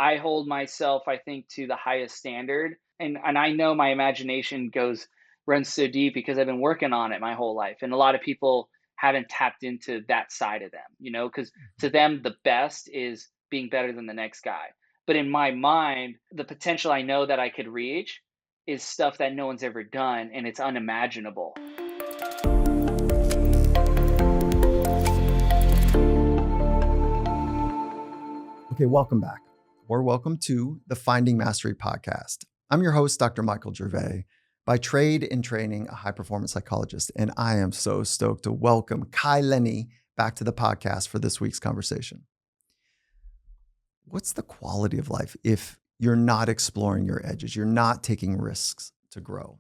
I hold myself, I think, to the highest standard. And I know my imagination runs so deep because I've been working on it my whole life. And a lot of people haven't tapped into that side of them, because to them the best is being better than the next guy. But in my mind, the potential I know that I could reach is stuff that no one's ever done, and it's unimaginable. Okay, welcome back, or welcome to the Finding Mastery podcast. I'm your host, Dr. Michael Gervais, by trade and training a high-performance psychologist, and I am so stoked to welcome Lenny back to the podcast for this week's conversation. What's the quality of life if you're not exploring your edges, you're not taking risks to grow?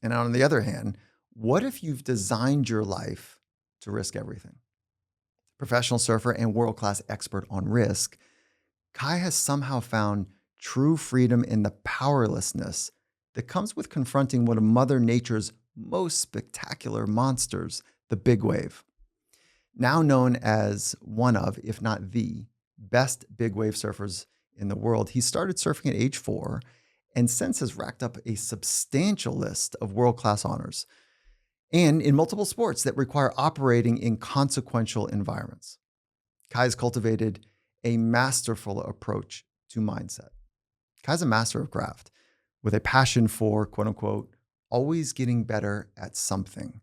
And on the other hand, what if you've designed your life to risk everything? Professional surfer and world-class expert on risk, Kai has somehow found true freedom in the powerlessness that comes with confronting one of Mother Nature's most spectacular monsters, the big wave. Now known as one of, if not the, best big wave surfers in the world, he started surfing at age 4 and since has racked up a substantial list of world-class honors and in multiple sports that require operating in consequential environments. Kai's cultivated a masterful approach to mindset. Kai's a master of craft with a passion for, quote unquote, always getting better at something.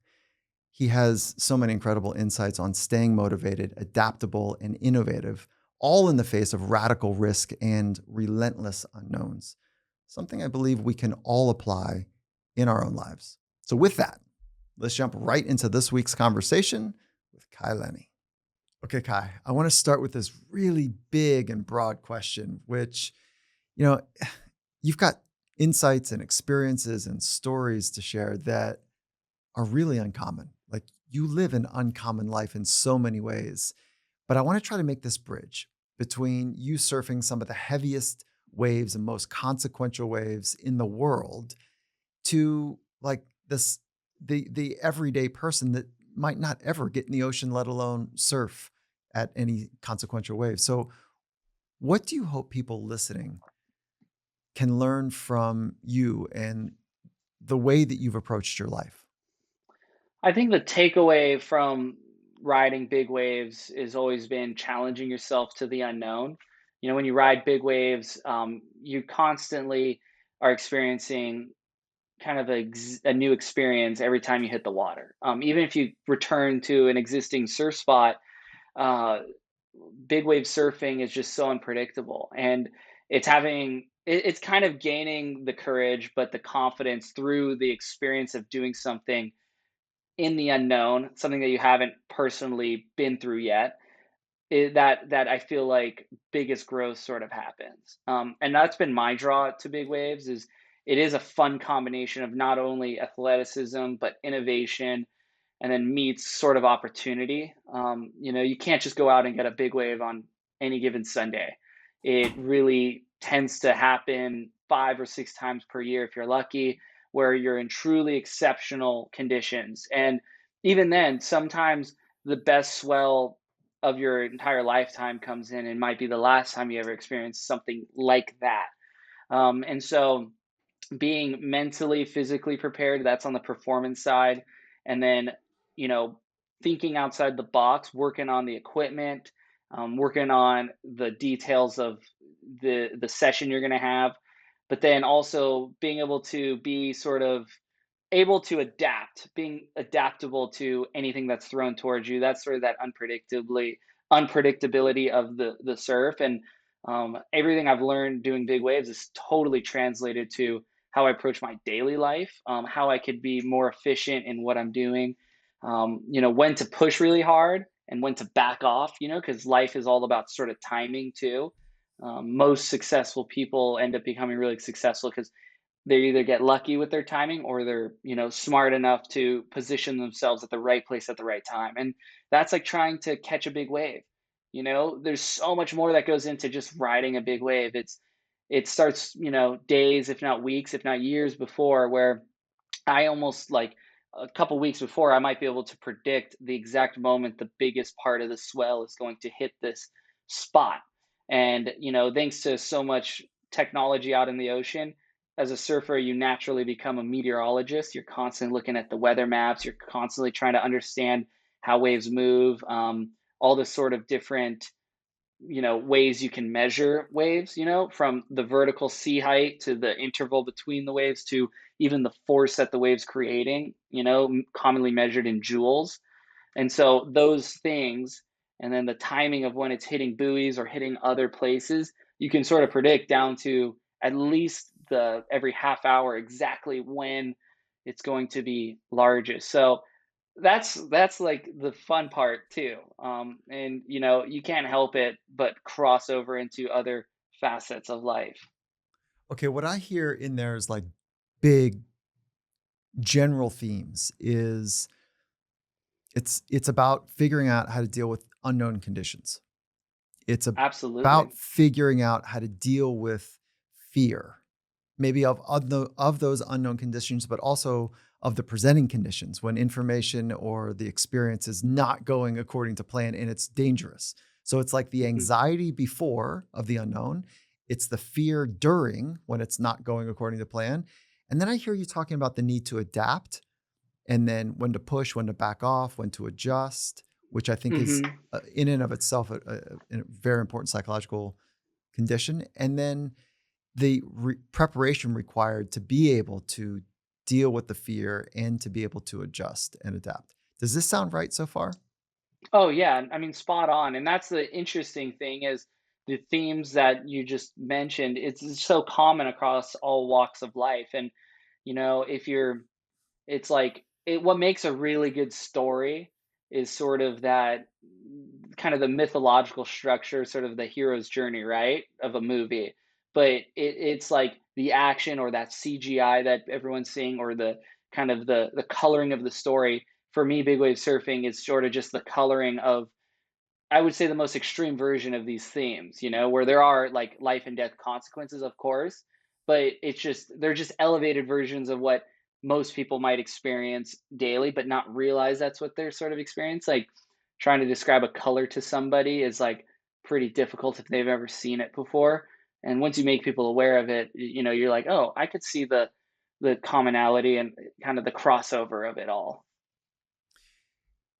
He has so many incredible insights on staying motivated, adaptable, and innovative, all in the face of radical risk and relentless unknowns, something I believe we can all apply in our own lives. So with that, let's jump right into this week's conversation with Lenny. Okay, Kai, I want to start with this really big and broad question, which, you know, you've got insights and experiences and stories to share that are really uncommon. Like you live an uncommon life in so many ways. But I want to try to make this bridge between you surfing some of the heaviest waves and most consequential waves in the world to like the everyday person that might not ever get in the ocean, let alone surf at any consequential wave. So what do you hope people listening can learn from you and the way that you've approached your life? I think the takeaway from riding big waves has always been challenging yourself to the unknown. When you ride big waves, you constantly are experiencing kind of a new experience every time you hit the water. Even if you return to an existing surf spot, uh, big wave surfing is just so unpredictable, and it's kind of gaining the courage, but the confidence through the experience of doing something in the unknown, something that you haven't personally been through yet, that I feel like biggest growth sort of happens. And that's been my draw to big waves is it is a fun combination of not only athleticism but innovation, and then meets sort of opportunity. You can't just go out and get a big wave on any given Sunday. It really tends to happen 5 or 6 times per year if you're lucky, where you're in truly exceptional conditions. And even then, sometimes the best swell of your entire lifetime comes in and might be the last time you ever experience something like that. And so being mentally, physically prepared, that's on the performance side. And then, you know, thinking outside the box, working on the equipment, working on the details of the session you're going to have, but then also being able to be sort of able to adapt, being adaptable to anything that's thrown towards you. That's sort of that unpredictability of the surf. And everything I've learned doing big waves is totally translated to how I approach my daily life, how I could be more efficient in what I'm doing, when to push really hard and when to back off, because life is all about sort of timing too. Most successful people end up becoming really successful because they either get lucky with their timing or they're smart enough to position themselves at the right place at the right time. And that's like trying to catch a big wave. There's so much more that goes into just riding a big wave. It starts days, if not weeks, if not years before, where I almost like a couple weeks before I might be able to predict the exact moment the biggest part of the swell is going to hit this spot. And, thanks to so much technology out in the ocean, as a surfer, you naturally become a meteorologist. You're constantly looking at the weather maps. You're constantly trying to understand how waves move, all the sort of different, ways you can measure waves, from the vertical sea height to the interval between the waves to even the force that the waves creating, commonly measured in joules. And so those things, and then the timing of when it's hitting buoys or hitting other places, you can sort of predict down to at least the every half hour exactly when it's going to be largest. So that's like the fun part too. And you can't help it but cross over into other facets of life. Okay, what I hear in there is like big general themes is it's about figuring out how to deal with unknown conditions. It's about Absolutely. figuring out how to deal with fear, maybe of those unknown conditions, but also of the presenting conditions when information or the experience is not going according to plan and it's dangerous. So it's like the Mhm. anxiety before of the unknown, it's the fear during when it's not going according to plan. And then I hear you talking about the need to adapt and then when to push, when to back off, when to adjust, which I think is Mhm. in and of itself a very important psychological condition. And then the preparation required to be able to deal with the fear and to be able to adjust and adapt. Does this sound right so far? Oh yeah, I mean spot on. And that's the interesting thing is the themes that you just mentioned, it's so common across all walks of life. And if you're it's like what makes a really good story is sort of that kind of the mythological structure, sort of the hero's journey, right, of a movie. But it's like the action or that CGI that everyone's seeing, or the kind of the coloring of the story. For me, big wave surfing is sort of just the coloring of, I would say, the most extreme version of these themes, where there are like life and death consequences, of course, but they're just elevated versions of what most people might experience daily, but not realize that's what they're sort of experience. Like trying to describe a color to somebody is like pretty difficult if they've ever seen it before. And once you make people aware of it, you're like, oh, I could see the commonality and kind of the crossover of it all.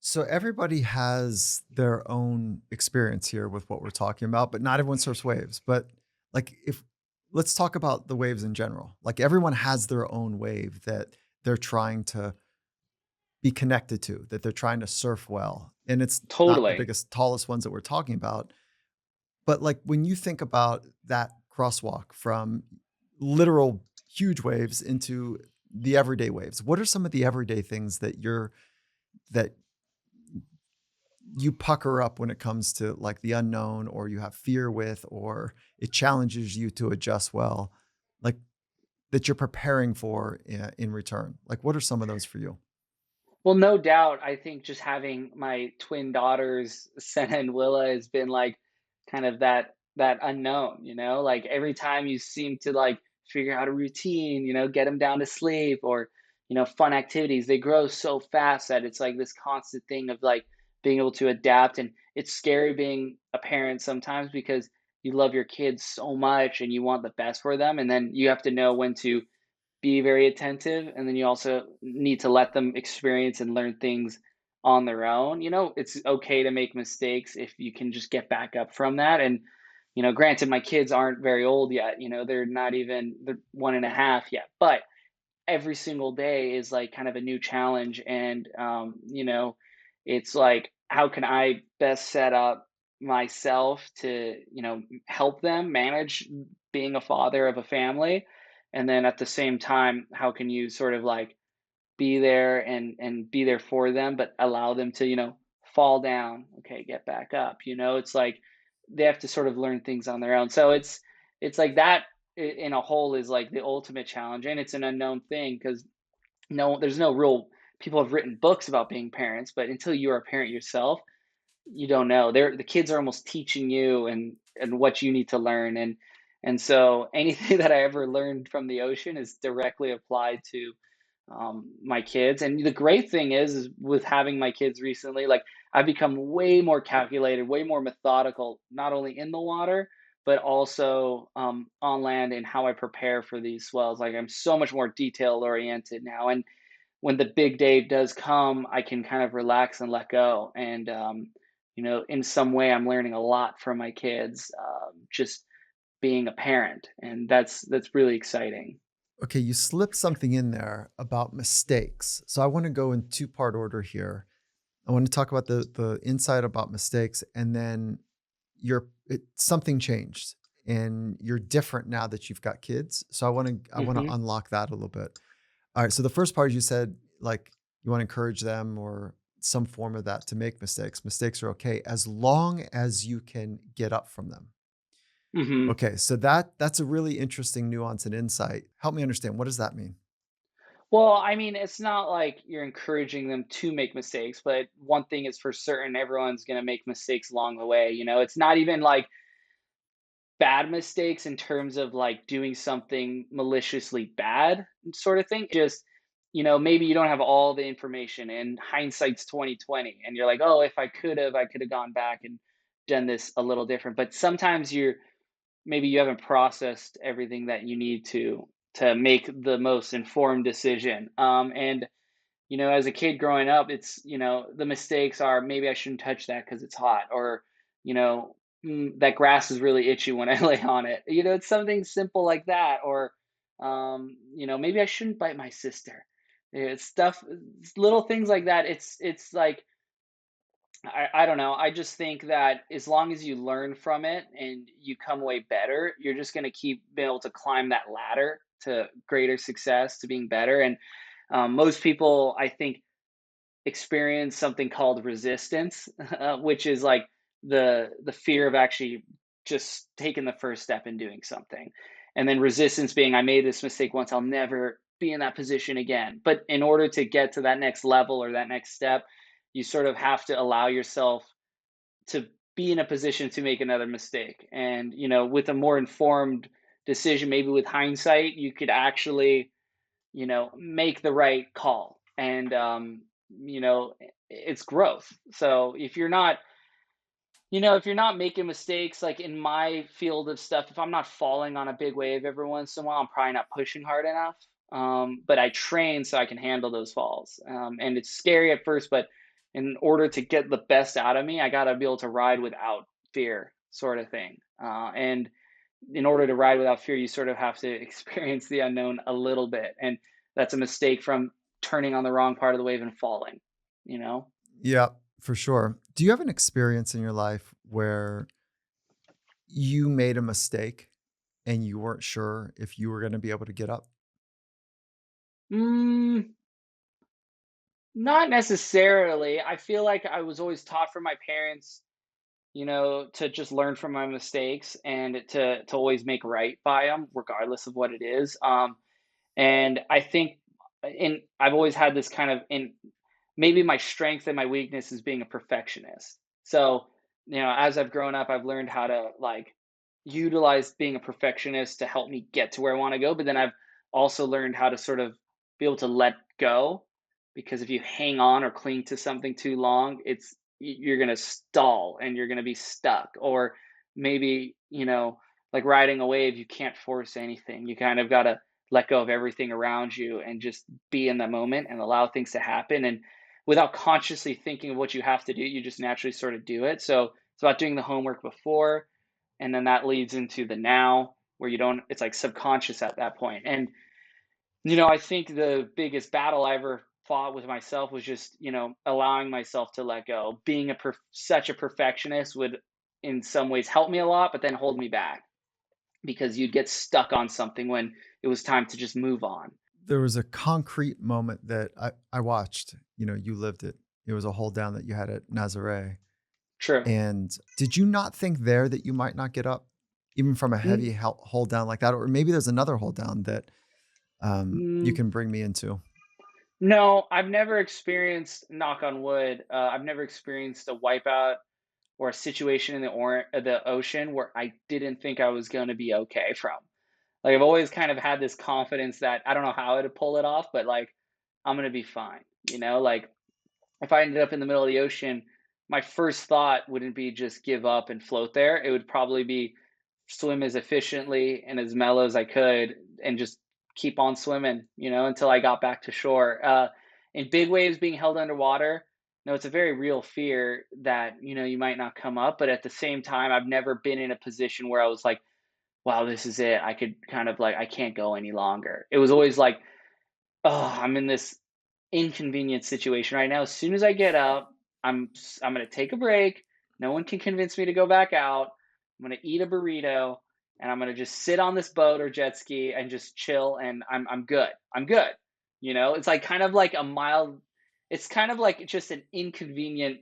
So everybody has their own experience here with what we're talking about, but not everyone surfs waves. But like if let's talk about the waves in general. Like everyone has their own wave that they're trying to be connected to, that they're trying to surf well. And it's not the Totally. biggest, tallest ones that we're talking about. But like when you think about that crosswalk from literal huge waves into the everyday waves, what are some of the everyday things that you pucker up when it comes to like the unknown or you have fear with or it challenges you to adjust well, like that you're preparing for in return? Like what are some of those for you? Well, no doubt. I think just having my twin daughters, Senna and Willa, has been like kind of that unknown, like every time you seem to like figure out a routine, get them down to sleep, or fun activities, they grow so fast that it's like this constant thing of like being able to adapt. And it's scary being a parent sometimes because you love your kids so much and you want the best for them, and then you have to know when to be very attentive, and then you also need to let them experience and learn things on their own. It's okay to make mistakes if you can just get back up from that. And granted, my kids aren't very old yet. They're 1.5 yet, but every single day is like kind of a new challenge. And it's like, how can I best set up myself to help them manage being a father of a family, and then at the same time, how can you sort of like be there and be there for them, but allow them to fall down, okay, get back up. It's like they have to sort of learn things on their own. So it's like that, in a whole, is like the ultimate challenge, and it's an unknown thing because there's no real, people have written books about being parents, but until you're a parent yourself, you don't know. The kids are almost teaching you and what you need to learn. And so anything that I ever learned from the ocean is directly applied to my kids. And the great thing is with having my kids recently, like I've become way more calculated, way more methodical, not only in the water, but also on land and how I prepare for these swells. Like I'm so much more detail oriented now, and when the big day does come, I can kind of relax and let go. And in some way, I'm learning a lot from my kids, just being a parent, and that's really exciting. Okay, you slipped something in there about mistakes. So I want to go in two-part order here. I want to talk about the insight about mistakes, and then something changed and you're different now that you've got kids. So I want to Hmm. unlock that a little bit. All right. So the first part you said like you want to encourage them or some form of that to make mistakes. Mistakes are okay as long as you can get up from them. Hmm. Okay, so that's a really interesting nuance and insight. Help me understand. What does that mean? Well, I mean, it's not like you're encouraging them to make mistakes, but one thing is for certain, everyone's going to make mistakes along the way. It's not even like bad mistakes in terms of like doing something maliciously bad sort of thing. Just, maybe you don't have all the information and hindsight's 2020 and you're like, "Oh, if I could have gone back and done this a little different." But sometimes maybe you haven't processed everything that you need to make the most informed decision. And as a kid growing up, it's, the mistakes are maybe I shouldn't touch that because it's hot, or, you know, that grass is really itchy when I lay on it. It's something simple like that, or, maybe I shouldn't bite my sister. It's stuff, it's little things like that. It's like, I don't know. I just think that as long as you learn from it and you come away better, you're just going to keep being able to climb that ladder to greater success, to being better. And most people, I think, experience something called resistance, which is like the fear of actually just taking the first step and doing something. And then resistance being, I made this mistake once, I'll never be in that position again. But in order to get to that next level or that next step, you sort of have to allow yourself to be in a position to make another mistake. And, with a more informed decision, maybe with hindsight, you could actually, make the right call. And, it's growth. So if you're not making mistakes, like in my field of stuff, if I'm not falling on a big wave every once in a while, I'm probably not pushing hard enough. But I train so I can handle those falls. And it's scary at first, but in order to get the best out of me, I got to be able to ride without fear, sort of thing. And in order to ride without fear, you sort of have to experience the unknown a little bit. And that's a mistake from turning on the wrong part of the wave and falling, you know? Yeah, for sure. Do you have an experience in your life where you made a mistake and you weren't sure if you were going to be able to get up? Mm, Not necessarily. I feel like I was always taught from my parents, to just learn from my mistakes and to always make right by them, regardless of what it is. And I think, I've always had this kind of in maybe my strength and my weakness is being a perfectionist. So, as I've grown up, I've learned how to like utilize being a perfectionist to help me get to where I want to go. But then I've also learned how to sort of be able to let go, because if you hang on or cling to something too long, you're going to stall and you're going to be stuck. Or maybe, like riding a wave, you can't force anything. You kind of got to let go of everything around you and just be in the moment and allow things to happen. And without consciously thinking of what you have to do, you just naturally sort of do it. So it's about doing the homework before, and then that leads into the now where you don't, it's like subconscious at that point. And, I think the biggest battle I ever fought with myself was just, allowing myself to let go. Being such a perfectionist would in some ways help me a lot, but then hold me back because you'd get stuck on something when it was time to just move on. There was a concrete moment that I watched, you lived it. It was a hold down that you had at Nazaré. True. And did you not think there that you might not get up even from a heavy hold down like that? Or maybe there's another hold down that you Mm, can bring me into. no, I've never experienced, knock on wood, I've never experienced a wipeout or a situation in the ocean where I didn't think I was going to be okay from. Like I've always kind of had this confidence that I don't know how to pull it off, but like I'm going to be fine. Like if I ended up in the middle of the ocean, my first thought wouldn't be just give up and float there. It would probably be swim as efficiently and as mellow as I could and just keep on swimming, until I got back to shore. In big waves being held underwater, no, it's a very real fear that, you might not come up. But at the same time, I've never been in a position where I was like, wow, this is it. I could kind of like, I can't go any longer. It was always like, oh, I'm in this inconvenient situation right now. As soon as I get up, I'm gonna take a break. No one can convince me to go back out. I'm gonna eat a burrito and I'm gonna just sit on this boat or jet ski and just chill and I'm good. I'm good. It's like kind of like a mild it's kind of like just an inconvenient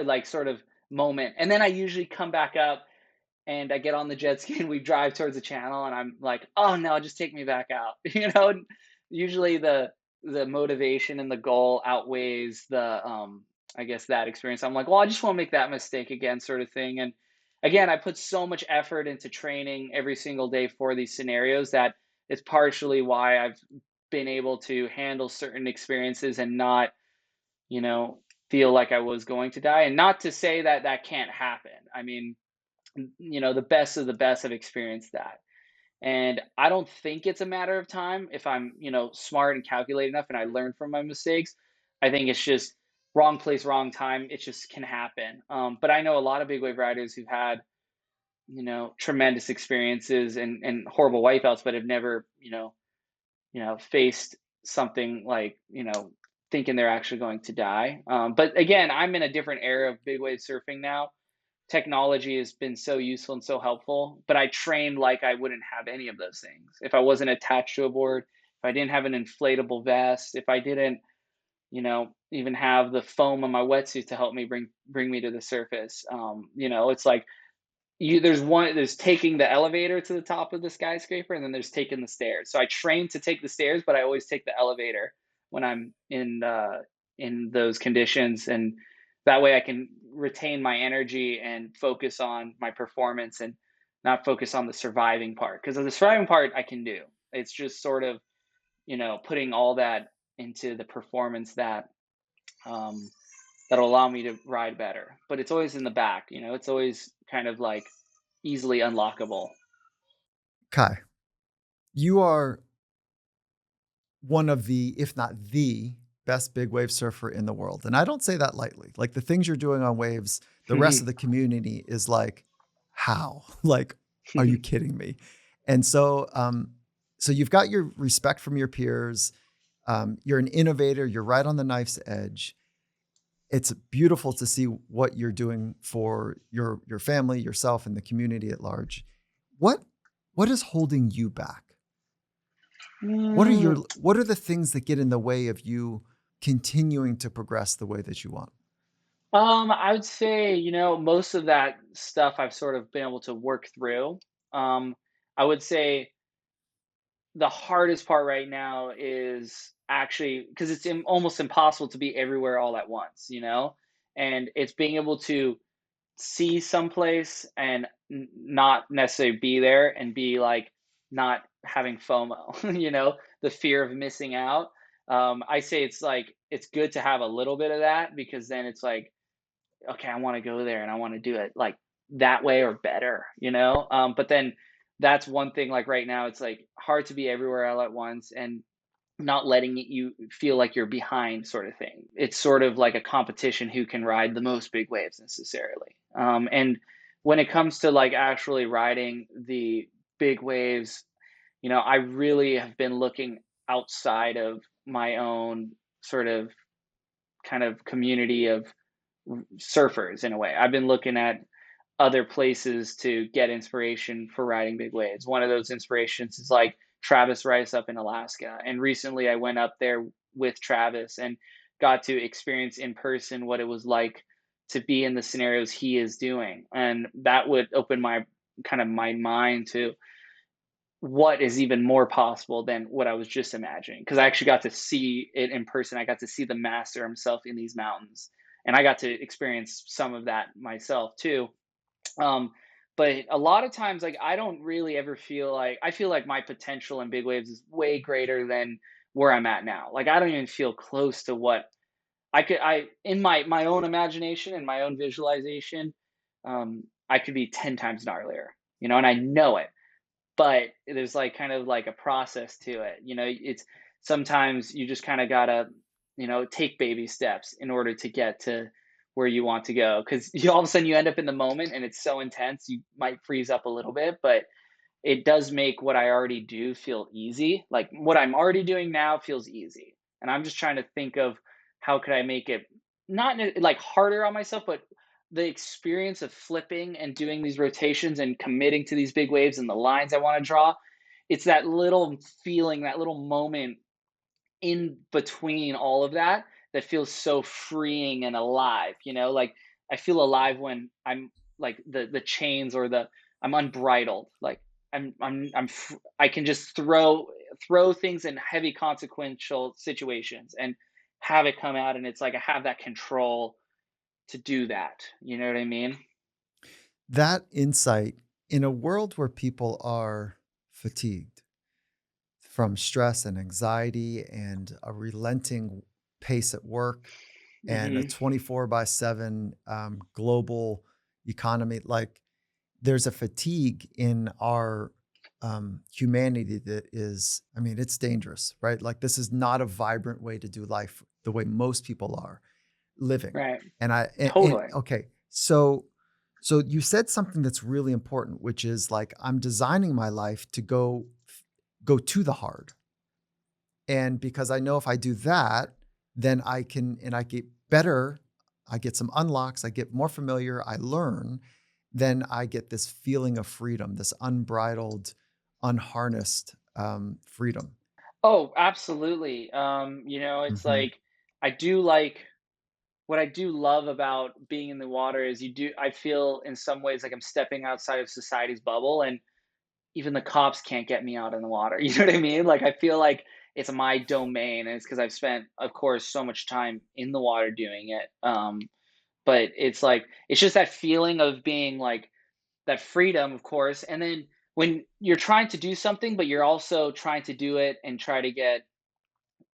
like sort of moment. And then I usually come back up and I get on the jet ski and we drive towards the channel and I'm like, "Oh no, just take me back out." Usually the motivation and the goal outweighs the I guess that experience. I'm like, "Well, I just won't make that mistake again," sort of thing. And again, I put so much effort into training every single day for these scenarios that it's partially why I've been able to handle certain experiences and not, you know, feel like I was going to die. And not to say that that can't happen. I mean, the best of the best have experienced that. And I don't think it's a matter of time if I'm, smart and calculated enough and I learn from my mistakes. I think it's just wrong place, wrong time. It just can happen. But I know a lot of big wave riders who've had, tremendous experiences and horrible wipeouts, but have never, faced something like, thinking they're actually going to die. But again, I'm in a different era of big wave surfing now. Technology has been so useful and so helpful, but I trained like I wouldn't have any of those things. If I wasn't attached to a board, if I didn't have an inflatable vest, if I didn't, even have the foam on my wetsuit to help me bring me to the surface. It's like there's taking the elevator to the top of the skyscraper and then there's taking the stairs. So I train to take the stairs, but I always take the elevator when I'm in those conditions, and that way I can retain my energy and focus on my performance and not focus on the surviving part, because the surviving part I can do. It's just sort of, putting all that into the performance that um that'll allow me to ride better. But it's always in the back, it's always kind of like easily unlockable. Kai, you are one of the, if not the best big wave surfer in the world. And I don't say that lightly. Like the things you're doing on waves, the rest of the community is like, how? Like, are you kidding me? And so you've got your respect from your peers. You're an innovator. You're right on the knife's edge. It's beautiful to see what you're doing for your family, yourself, and the community at large. What what is holding you back? Mm, What are the things that get in the way of you continuing to progress the way that you want? I would say, most of that stuff I've sort of been able to work through. I would say the hardest part right now is actually because it's almost impossible to be everywhere all at once, and it's being able to see someplace and not necessarily be there and be like not having FOMO, the fear of missing out. I say it's like it's good to have a little bit of that because then it's like, okay, I want to go there and I want to do it like that way or better, But then that's one thing. Like right now, it's like hard to be everywhere all at once and not letting you feel like you're behind, sort of thing. It's sort of like a competition who can ride the most big waves necessarily. And when it comes to like actually riding the big waves, I really have been looking outside of my own sort of kind of community of surfers in a way. I've been looking at other places to get inspiration for riding big waves. One of those inspirations is like Travis Rice up in Alaska. And recently I went up there with Travis and got to experience in person what it was like to be in the scenarios he is doing. And that would open my kind of my mind to what is even more possible than what I was just imagining. Because I actually got to see it in person. I got to see the master himself in these mountains. And I got to experience some of that myself too. um, but a lot of times, like I don't really ever feel like I feel like my potential in big waves is way greater than where I'm at now. Like I don't even feel close to what I could. I in my own imagination and my own visualization. I could be 10 times gnarlier, and I know it. But there's like kind of like a process to it. It's sometimes you just kind of gotta, take baby steps in order to get to where you want to go. Cause you all of a sudden you end up in the moment and it's so intense, you might freeze up a little bit, but it does make what I already do feel easy. Like what I'm already doing now feels easy. And I'm just trying to think of how could I make it not like harder on myself, but the experience of flipping and doing these rotations and committing to these big waves and the lines I want to draw. It's that little feeling, that little moment in between all of that that feels so freeing and alive, like I feel alive when I'm like the chains or the I'm unbridled, like I can just throw things in heavy consequential situations and have it come out, and it's like I have that control to do that, you know what I mean? That insight in a world where people are fatigued from stress and anxiety and a relenting pace at work and a Mhm. 24 by 7 global economy, like there's a fatigue in our humanity that is, I mean, it's dangerous, right? Like this is not a vibrant way to do life the way most people are living. Right. And Totally. okay, so you said something that's really important, which is like I'm designing my life to go to the hard. And because I know if I do that, then I can and I get better, I get some unlocks, I get more familiar, I learn, then I get this feeling of freedom, this unbridled, unharnessed freedom. Oh, absolutely. It's Mhm. like I do like what I do love about being in the water is I feel in some ways like I'm stepping outside of society's bubble, and even the cops can't get me out in the water. You know what I mean? Like I feel like it's my domain, and it's because I've spent, of course, so much time in the water doing it. But it's like it's just that feeling of being like that freedom, of course. And then when you're trying to do something, but you're also trying to do it and try to get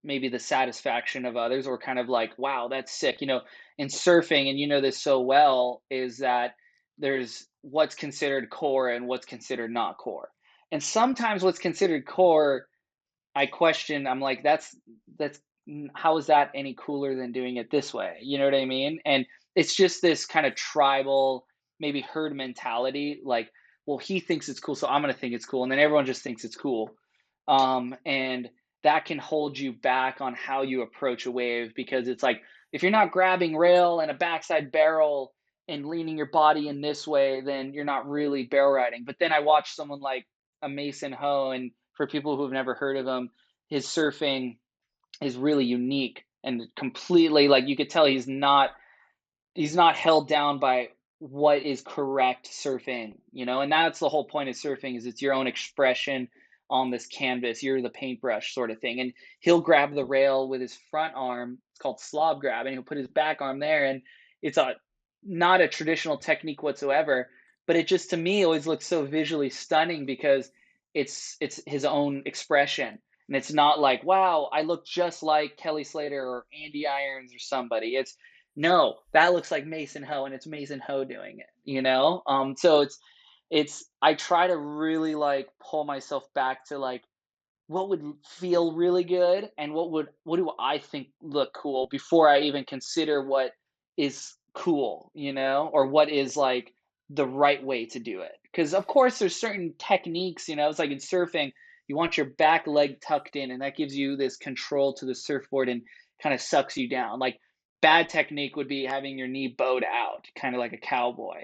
maybe the satisfaction of others, or kind of like, wow, that's sick. In surfing, and you know this so well, is that there's what's considered core and what's considered not core. And sometimes what's considered core, I question, I'm like, that's how is that any cooler than doing it this way? You know what I mean? And it's just this kind of tribal, maybe herd mentality, like, well, he thinks it's cool, so I'm gonna think it's cool, and then everyone just thinks it's cool. And that can hold you back on how you approach a wave, because it's like if you're not grabbing rail and a backside barrel and leaning your body in this way, then you're not really barrel riding. But then I watch someone like a Mason Ho, and for people who've never heard of him, his surfing is really unique and completely, like, you could tell he's not held down by what is correct surfing, and that's the whole point of surfing, is it's your own expression on this canvas. You're the paintbrush sort of thing. And he'll grab the rail with his front arm. It's called slob grab, and he'll put his back arm there. And it's a not a traditional technique whatsoever, but it just to me always looks so visually stunning because it's his own expression. And it's not like, wow, I look just like Kelly Slater or Andy Irons or somebody. It's no, that looks like Mason Ho, and it's Mason Ho doing it. So it's I try to really like pull myself back to like what would feel really good, and what do I think look cool before I even consider what is cool, or what is like the right way to do it. Because of course there's certain techniques, it's like in surfing, you want your back leg tucked in, and that gives you this control to the surfboard and kind of sucks you down. Like bad technique would be having your knee bowed out, kind of like a cowboy.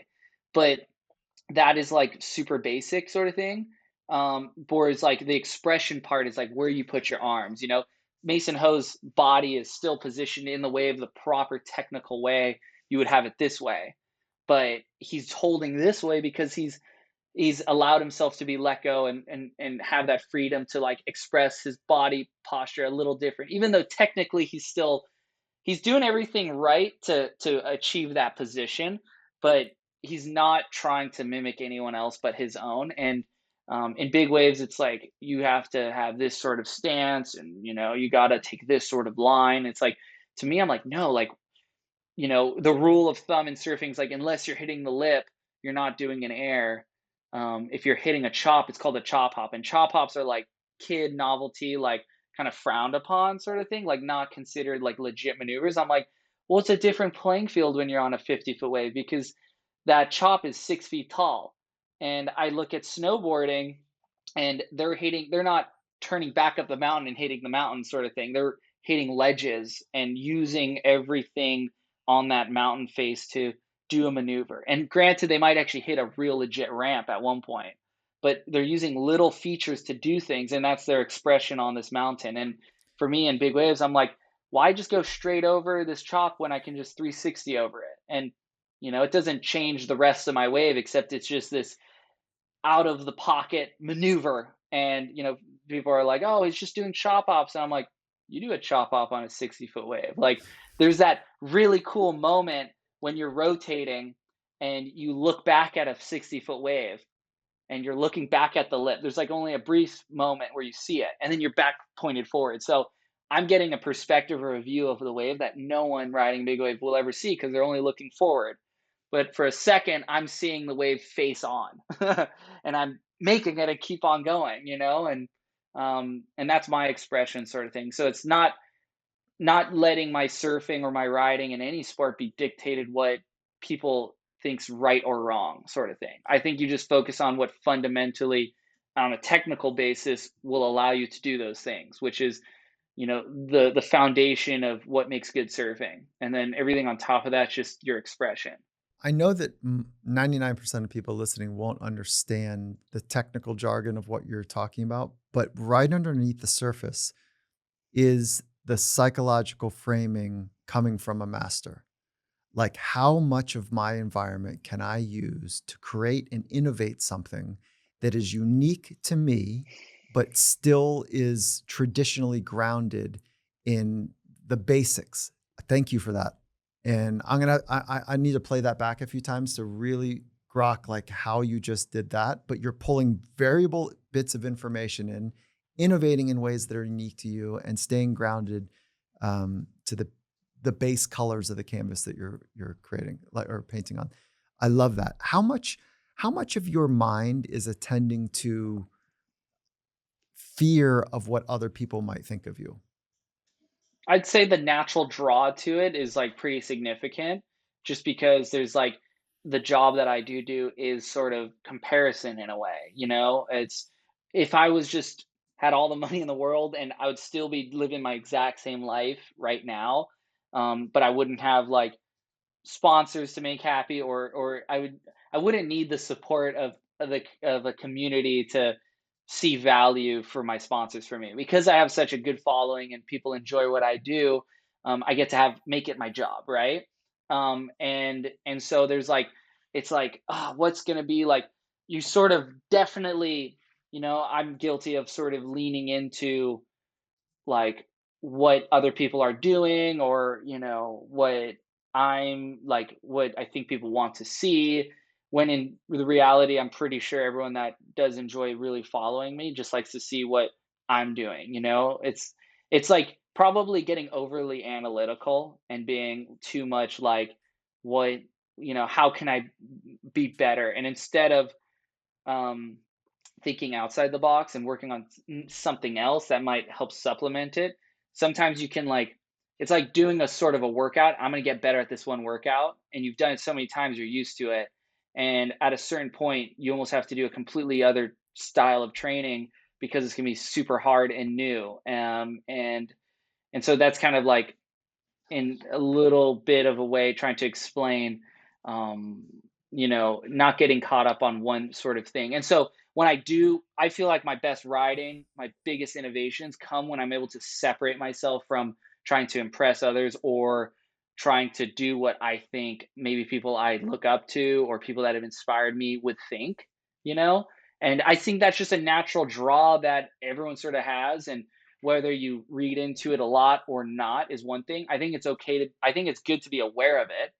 But that is like super basic sort of thing. Whereas like the expression part is like where you put your arms. Mason Ho's body is still positioned in the wave the proper technical way. You would have it this way, but he's holding this way because he's allowed himself to be let go, and have that freedom to like express his body posture a little different, even though technically he's doing everything right to achieve that position, but he's not trying to mimic anyone else but his own. And in big waves, it's like you have to have this sort of stance, and you got to take this sort of line. It's like to me, I'm like, no, like the rule of thumb in surfing is like unless you're hitting the lip, you're not doing an air. If you're hitting a chop, it's called a chop hop, and chop hops are like kid novelty, like kind of frowned upon sort of thing, like not considered like legit maneuvers. I'm like, well, it's a different playing field when you're on a 50-foot wave because that chop is 6 feet tall. And I look at snowboarding and they're not turning back up the mountain and hitting the mountain sort of thing. They're hitting ledges and using everything on that mountain face to do a maneuver. And granted, they might actually hit a real legit ramp at one point, but they're using little features to do things, and that's their expression on this mountain. And for me in big waves, I'm like, why just go straight over this chop when I can just 360 over it? And it doesn't change the rest of my wave, except it's just this out of the pocket maneuver. And people are like, oh, he's just doing chop ops, and I'm like, you do a chop op on a 60-foot wave. Like, there's that really cool moment when you're rotating and you look back at a 60-foot wave and you're looking back at the lip. There's like only a brief moment where you see it, and then you're back pointed forward. So I'm getting a perspective or a view of the wave that no one riding big wave will ever see because they're only looking forward. But for a second, I'm seeing the wave face on, and I'm making it and keep on going, and that's my expression sort of thing. So it's not letting my surfing or my riding in any sport be dictated what people thinks right or wrong sort of thing. I think you just focus on what fundamentally on a technical basis will allow you to do those things, which is the foundation of what makes good surfing, and then everything on top of that's just your expression. I know that 99% of people listening won't understand the technical jargon of what you're talking about, but right underneath the surface is the psychological framing coming from a master. Like, how much of my environment can I use to create and innovate something that is unique to me, but still is traditionally grounded in the basics? Thank you for that. And I need to play that back a few times to really grok like how you just did that. But you're pulling variable bits of information in, innovating in ways that are unique to you, and staying grounded to the base colors of the canvas that you're creating, like, or painting on. I love that. How much of your mind is attending to fear of what other people might think of you? I'd say the natural draw to it is like pretty significant just because there's like the job that I do is sort of comparison in a way, It's if I was just had all the money in the world and I would still be living my exact same life right now, but I wouldn't have like sponsors to make happy, or I wouldn't need the support of a community to see value for my sponsors for me because I have such a good following and people enjoy what I do. I get to have make it my job, right? And so there's like it's like what's gonna be like you sort of definitely I'm guilty of sort of leaning into like what other people are doing, or what I think people want to see, when in the reality I'm pretty sure everyone that does enjoy really following me just likes to see what I'm doing. It's like probably getting overly analytical and being too much like what how can I be better, and instead of um thinking outside the box and working on something else that might help supplement it. Sometimes you can like it's like doing a sort of a workout. I'm going to get better at this one workout, and you've done it so many times you're used to it. And at a certain point, you almost have to do a completely other style of training because it's going to be super hard and new. And so that's kind of like in a little bit of a way trying to explain um not getting caught up on one sort of thing. And so when I feel like my best riding, my biggest innovations come when I'm able to separate myself from trying to impress others or trying to do what I think maybe people I look up to or people that have inspired me would think you know and I think that's just a natural draw that everyone sort of has. And whether you read into it a lot or not is one thing. I think it's good to be aware of it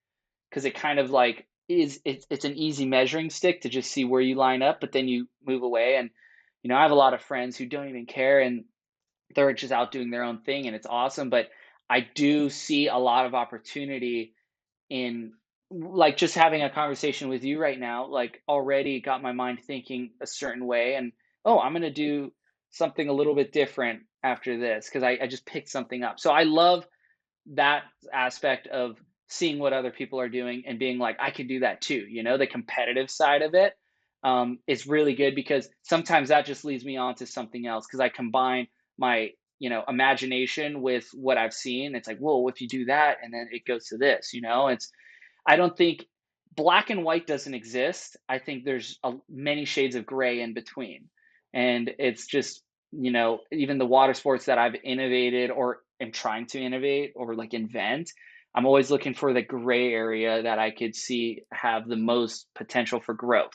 because it kind of like it's an easy measuring stick to just see where you line up, but then you move away. And I have a lot of friends who don't even care and they're just out doing their own thing, and it's awesome. But I do see a lot of opportunity in like just having a conversation with you right now, like already got my mind thinking a certain way. And oh, I'm going to do something a little bit different after this because I just picked something up. So I love that aspect of seeing what other people are doing and being like, I can do that too. The competitive side of it is really good because sometimes that just leads me on to something else because I combine my imagination with what I've seen. It's like, whoa, if you do that, and then it goes to this. It's I don't think black and white doesn't exist. I think there's many shades of gray in between. And it's just, even the water sports that I've innovated or am trying to innovate or like invent, I'm always looking for the gray area that I could see have the most potential for growth.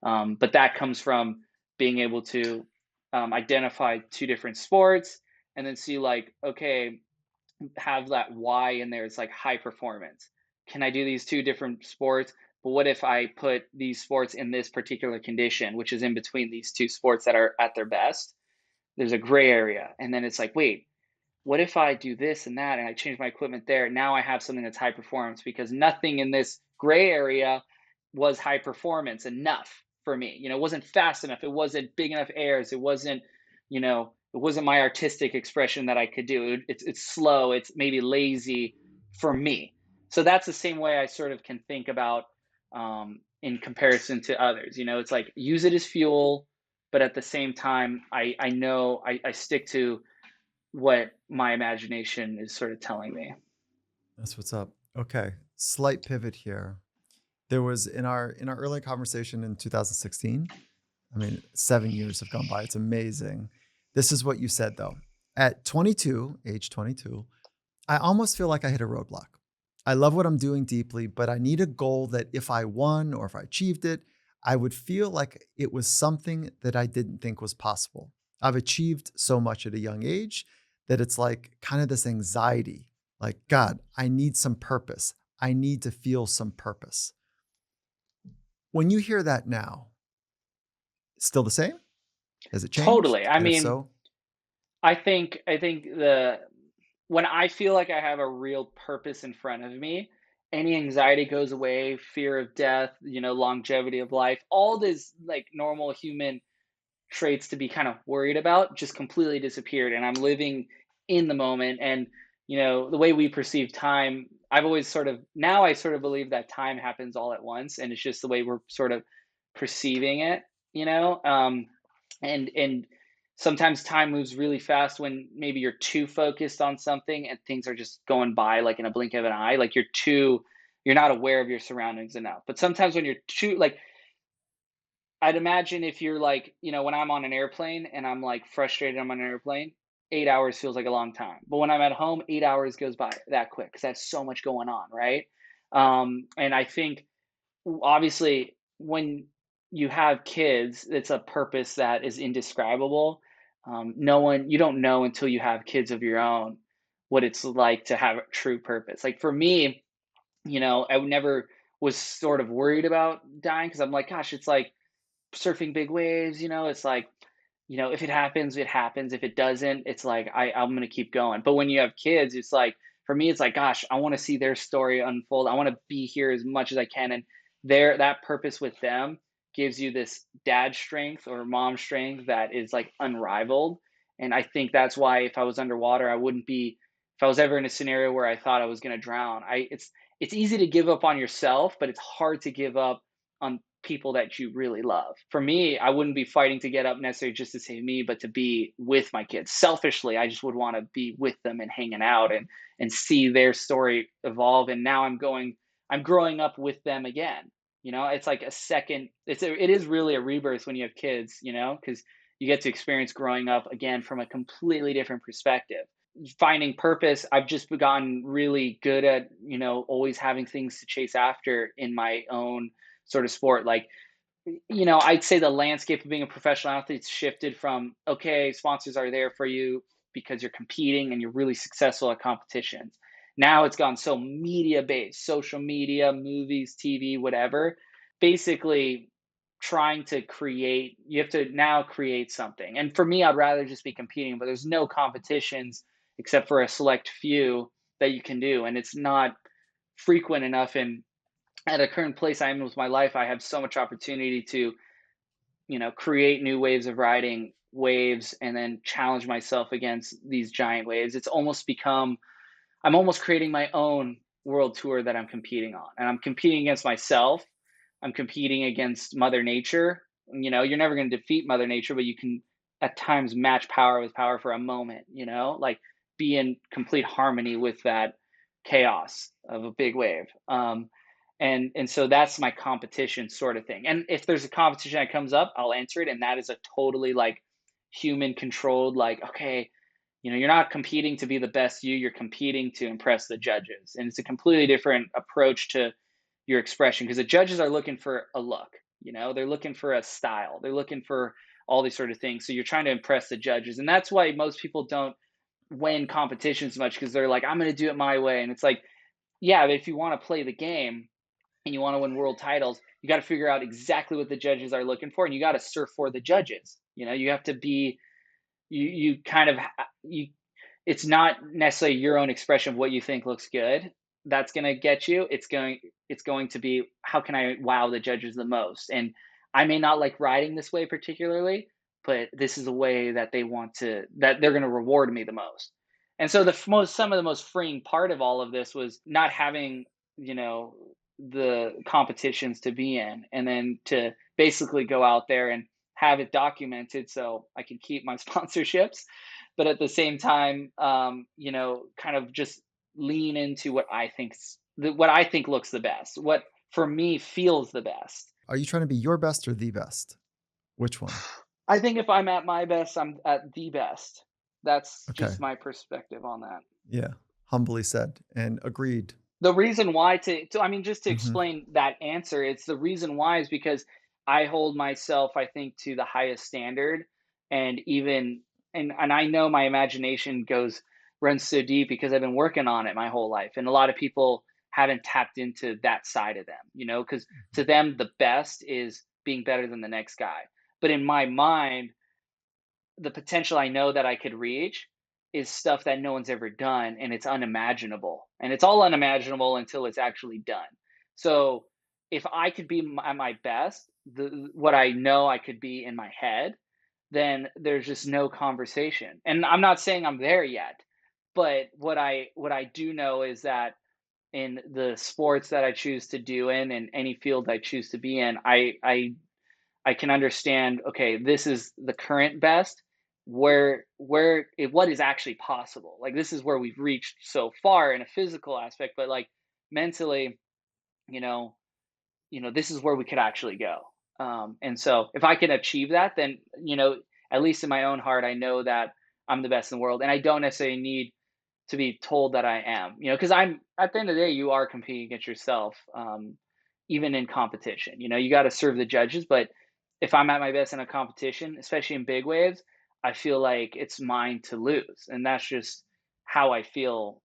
But that comes from being able to identify two different sports and then see, like, okay, have that why in there. It's like high performance. Can I do these two different sports? But what if I put these sports in this particular condition, which is in between these two sports that are at their best? There's a gray area. And then it's like, wait, what if I do this and that and I change my equipment there? Now I have something that's high performance because nothing in this gray area was high performance enough for me. It wasn't fast enough. It wasn't big enough airs. It wasn't my artistic expression that I could do. It's slow. It's maybe lazy for me. So that's the same way I sort of can think about in comparison to others. It's like use it as fuel, but at the same time, I know I stick to what my imagination is sort of telling me. That's what's up. Okay, slight pivot here. There was in our early conversation in 2016. I mean, 7 years have gone by. It's amazing. This is what you said though. At 22, age 22, I almost feel like I hit a roadblock. I love what I'm doing deeply, but I need a goal that if I won or if I achieved it, I would feel like it was something that I didn't think was possible. I've achieved so much at a young age that it's like kind of this anxiety like, God, I need some purpose. I need to feel some purpose. When you hear that now, still the same? Has it Totally. changed? I And if mean, so, I think the when I feel like I have a real purpose in front of me, any anxiety goes away, fear of death, longevity of life, all this like normal human traits to be kind of worried about just completely disappeared, and I'm living in the moment. And the way we perceive time, I sort of believe that time happens all at once, and it's just the way we're sort of perceiving it. you know um and sometimes time moves really fast when maybe you're too focused on something and things are just going by like in a blink of an eye, like you're not aware of your surroundings enough. But sometimes when you're too like I'd imagine if you're like, when I'm on an airplane and I'm like frustrated, I'm on an airplane, 8 hours feels like a long time. But when I'm at home, 8 hours goes by that quick because that's so much going on, right? And I think obviously when you have kids, it's a purpose that is indescribable. You don't know until you have kids of your own what it's like to have a true purpose. Like for me, I would never was sort of worried about dying because I'm like, gosh, it's like surfing big waves. It's like, if it happens, it happens. If it doesn't, it's like I'm gonna keep going. But when you have kids, it's like for me, it's like, gosh, I want to see their story unfold. I want to be here as much as I can, and that purpose with them gives you this dad strength or mom strength that is like unrivaled. And I think that's why if I was underwater, I wouldn't be. If I was ever in a scenario where I thought I was gonna drown, it's easy to give up on yourself, but it's hard to give up on people that you really love. For me, I wouldn't be fighting to get up necessarily just to save me, but to be with my kids. Selfishly, I just would want to be with them and hanging out and see their story evolve. And now I'm growing up with them again. It's like a second. It is really a rebirth when you have kids. Because you get to experience growing up again from a completely different perspective. Finding purpose, I've just gotten really good at always having things to chase after in my own sort of sport. Like, I'd say the landscape of being a professional athlete's shifted from, okay, sponsors are there for you because you're competing and you're really successful at competitions. Now it's gone so media based, social media, movies, TV, whatever. Basically, you have to now create something. And for me, I'd rather just be competing, but there's no competitions except for a select few that you can do. And it's not frequent enough in at a current place I am with my life, I have so much opportunity to, create new waves of riding waves and then challenge myself against these giant waves. It's almost become I'm almost creating my own world tour that I'm competing on. And I'm competing against myself. I'm competing against Mother Nature. You're never going to defeat Mother Nature, but you can at times match power with power for a moment, like be in complete harmony with that chaos of a big wave. And so that's my competition sort of thing. And if there's a competition that comes up, I'll answer it. And that is a totally like human controlled, like, okay, you're not competing to be the best you're competing to impress the judges. And it's a completely different approach to your expression because the judges are looking for a look, they're looking for a style, they're looking for all these sort of things. So you're trying to impress the judges. And that's why most people don't win competitions much because they're like, I'm going to do it my way. And it's like, yeah, but if you want to play the game and you want to win world titles, you got to figure out exactly what the judges are looking for and you got to surf for the judges. You have to be you kind of you it's not necessarily your own expression of what you think looks good that's going to get you. It's going to be how can I wow the judges the most. And I may not like riding this way particularly, but this is a way that they're going to reward me the most. And so some of the most freeing part of all of this was not having, you know the competitions to be in, and then to basically go out there and have it documented so I can keep my sponsorships, but at the same time, kind of just lean into what I think looks the best, what for me feels the best. Are you trying to be your best or the best? Which one? I think if I'm at my best, I'm at the best. That's Okay. just my perspective on that. Yeah. Humbly said and agreed. The reason why I mean, just to Mhm. explain that answer, it's the reason why is because I hold myself, I think, to the highest standard. And even and I know my imagination runs so deep because I've been working on it my whole life. And a lot of people haven't tapped into that side of them, because to them the best is being better than the next guy. But in my mind, the potential I know that I could reach is stuff that no one's ever done, and it's unimaginable. And it's all unimaginable until it's actually done. So if I could be at my best, what I know I could be in my head, then there's just no conversation. And I'm not saying I'm there yet, but what I do know is that in the sports that I choose to do in and any field I choose to be in, I can understand, okay, this is the current best, what is actually possible. Like this is where we've reached so far in a physical aspect, but like mentally, you know, this is where we could actually go. And so if I can achieve that, then, at least in my own heart, I know that I'm the best in the world. And I don't necessarily need to be told that I am, because I'm at the end of the day, you are competing against yourself, even in competition. You got to serve the judges, but if I'm at my best in a competition, especially in big waves, I feel like it's mine to lose, and that's just how I feel,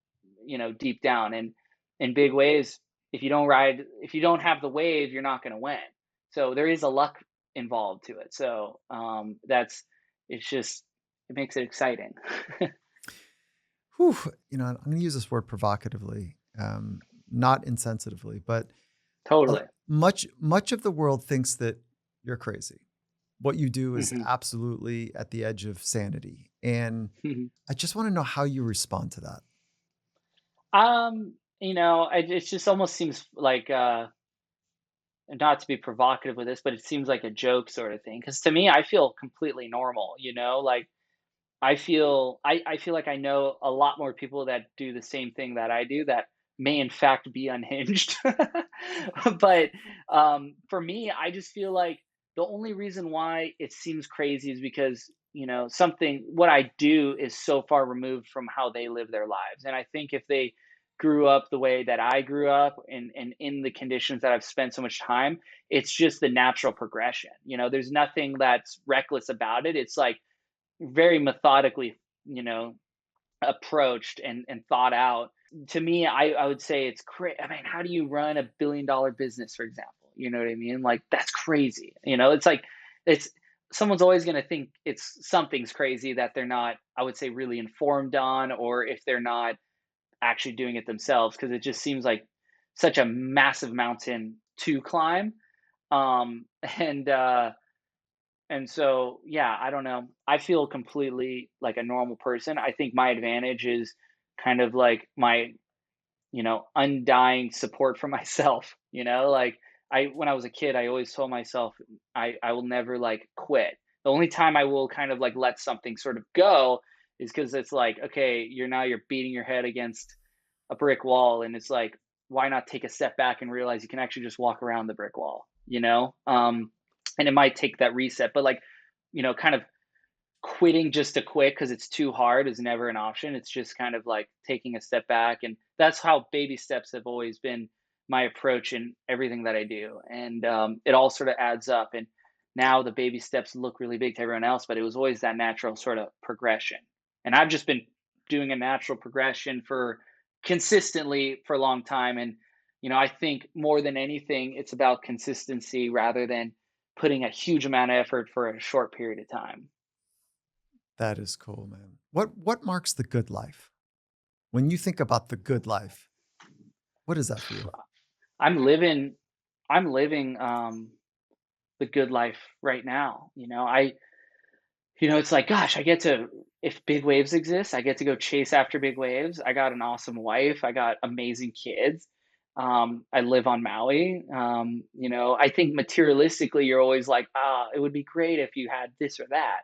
deep down. And in big waves, if you don't have the wave, you're not going to win. So there is a luck involved to it. So it's just it makes it exciting. Whew, I'm going to use this word provocatively, not insensitively, but Totally. much of the world thinks that you're crazy. What you do is Mhm. absolutely at the edge of sanity, and Mhm. I just want to know how you respond to that. It just almost seems like, not to be provocative with this, but it seems like a joke sort of thing. Because to me, I feel completely normal. Like I feel like I know a lot more people that do the same thing that I do that may in fact be unhinged. But for me, I just feel like the only reason why it seems crazy is because, something what I do is so far removed from how they live their lives. And I think if they grew up the way that I grew up and in the conditions that I've spent so much time, it's just the natural progression. There's nothing that's reckless about it. It's like very methodically, you know, approached and thought out. To me, I would say it's crazy. I mean, how do you run $1 billion business, for example? You know what I mean? Like that's crazy. It's like it's someone's always going to think something's crazy that they're not, I would say, really informed on, or if they're not actually doing it themselves, because it just seems like such a massive mountain to climb. Um, and uh, and so, yeah, I don't know. I feel completely like a normal person. I think my advantage is kind of like my, undying support for myself, like when I was a kid, I always told myself I will never like quit. The only time I will kind of like let something sort of go is because it's like, okay, you're beating your head against a brick wall, and it's like, why not take a step back and realize you can actually just walk around the brick wall, and it might take that reset, but like, kind of quitting just to quit because it's too hard is never an option. It's just kind of like taking a step back. And that's how baby steps have always been my approach in everything that I do. And it all sort of adds up. And now the baby steps look really big to everyone else, but it was always that natural sort of progression. And I've just been doing a natural progression for consistently for a long time. And, I think more than anything, it's about consistency rather than putting a huge amount of effort for a short period of time. That is cool, man. What marks the good life? When you think about the good life, what is that for you? I'm living I'm living the good life right now. It's like, gosh, I get to, if big waves exist, I get to go chase after big waves. I got an awesome wife. I got amazing kids. I live on Maui. I think materialistically, you're always like, it would be great if you had this or that.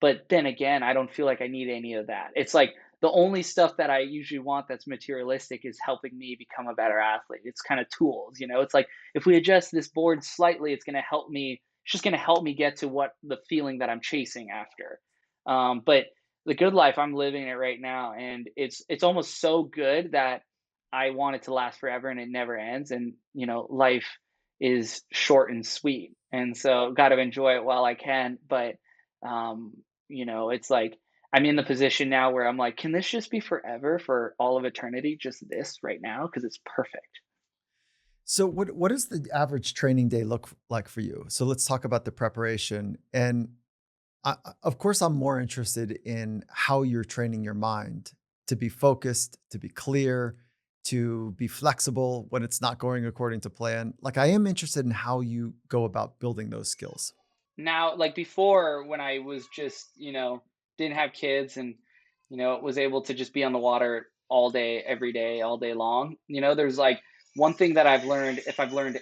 But then again, I don't feel like I need any of that. It's like the only stuff that I usually want that's materialistic is helping me become a better athlete. It's kind of tools, It's like if we adjust this board slightly, it's going to help me. It's just going to help me get to what the feeling that I'm chasing after. But the good life, I'm living it right now, and it's almost so good that I want it to last forever, and it never ends. And life is short and sweet, and so got to enjoy it while I can. But it's like I'm in the position now where I'm like, can this just be forever, for all of eternity, just this right now? Because it's perfect. So what does the average training day look like for you? So let's talk about the preparation. And of course, I'm more interested in how you're training your mind to be focused, to be clear, to be flexible when it's not going according to plan. Like I am interested in how you go about building those skills. Now, like before, when I was just, didn't have kids and, was able to just be on the water all day, every day, all day long, there's like one thing that I've learned, if I've learned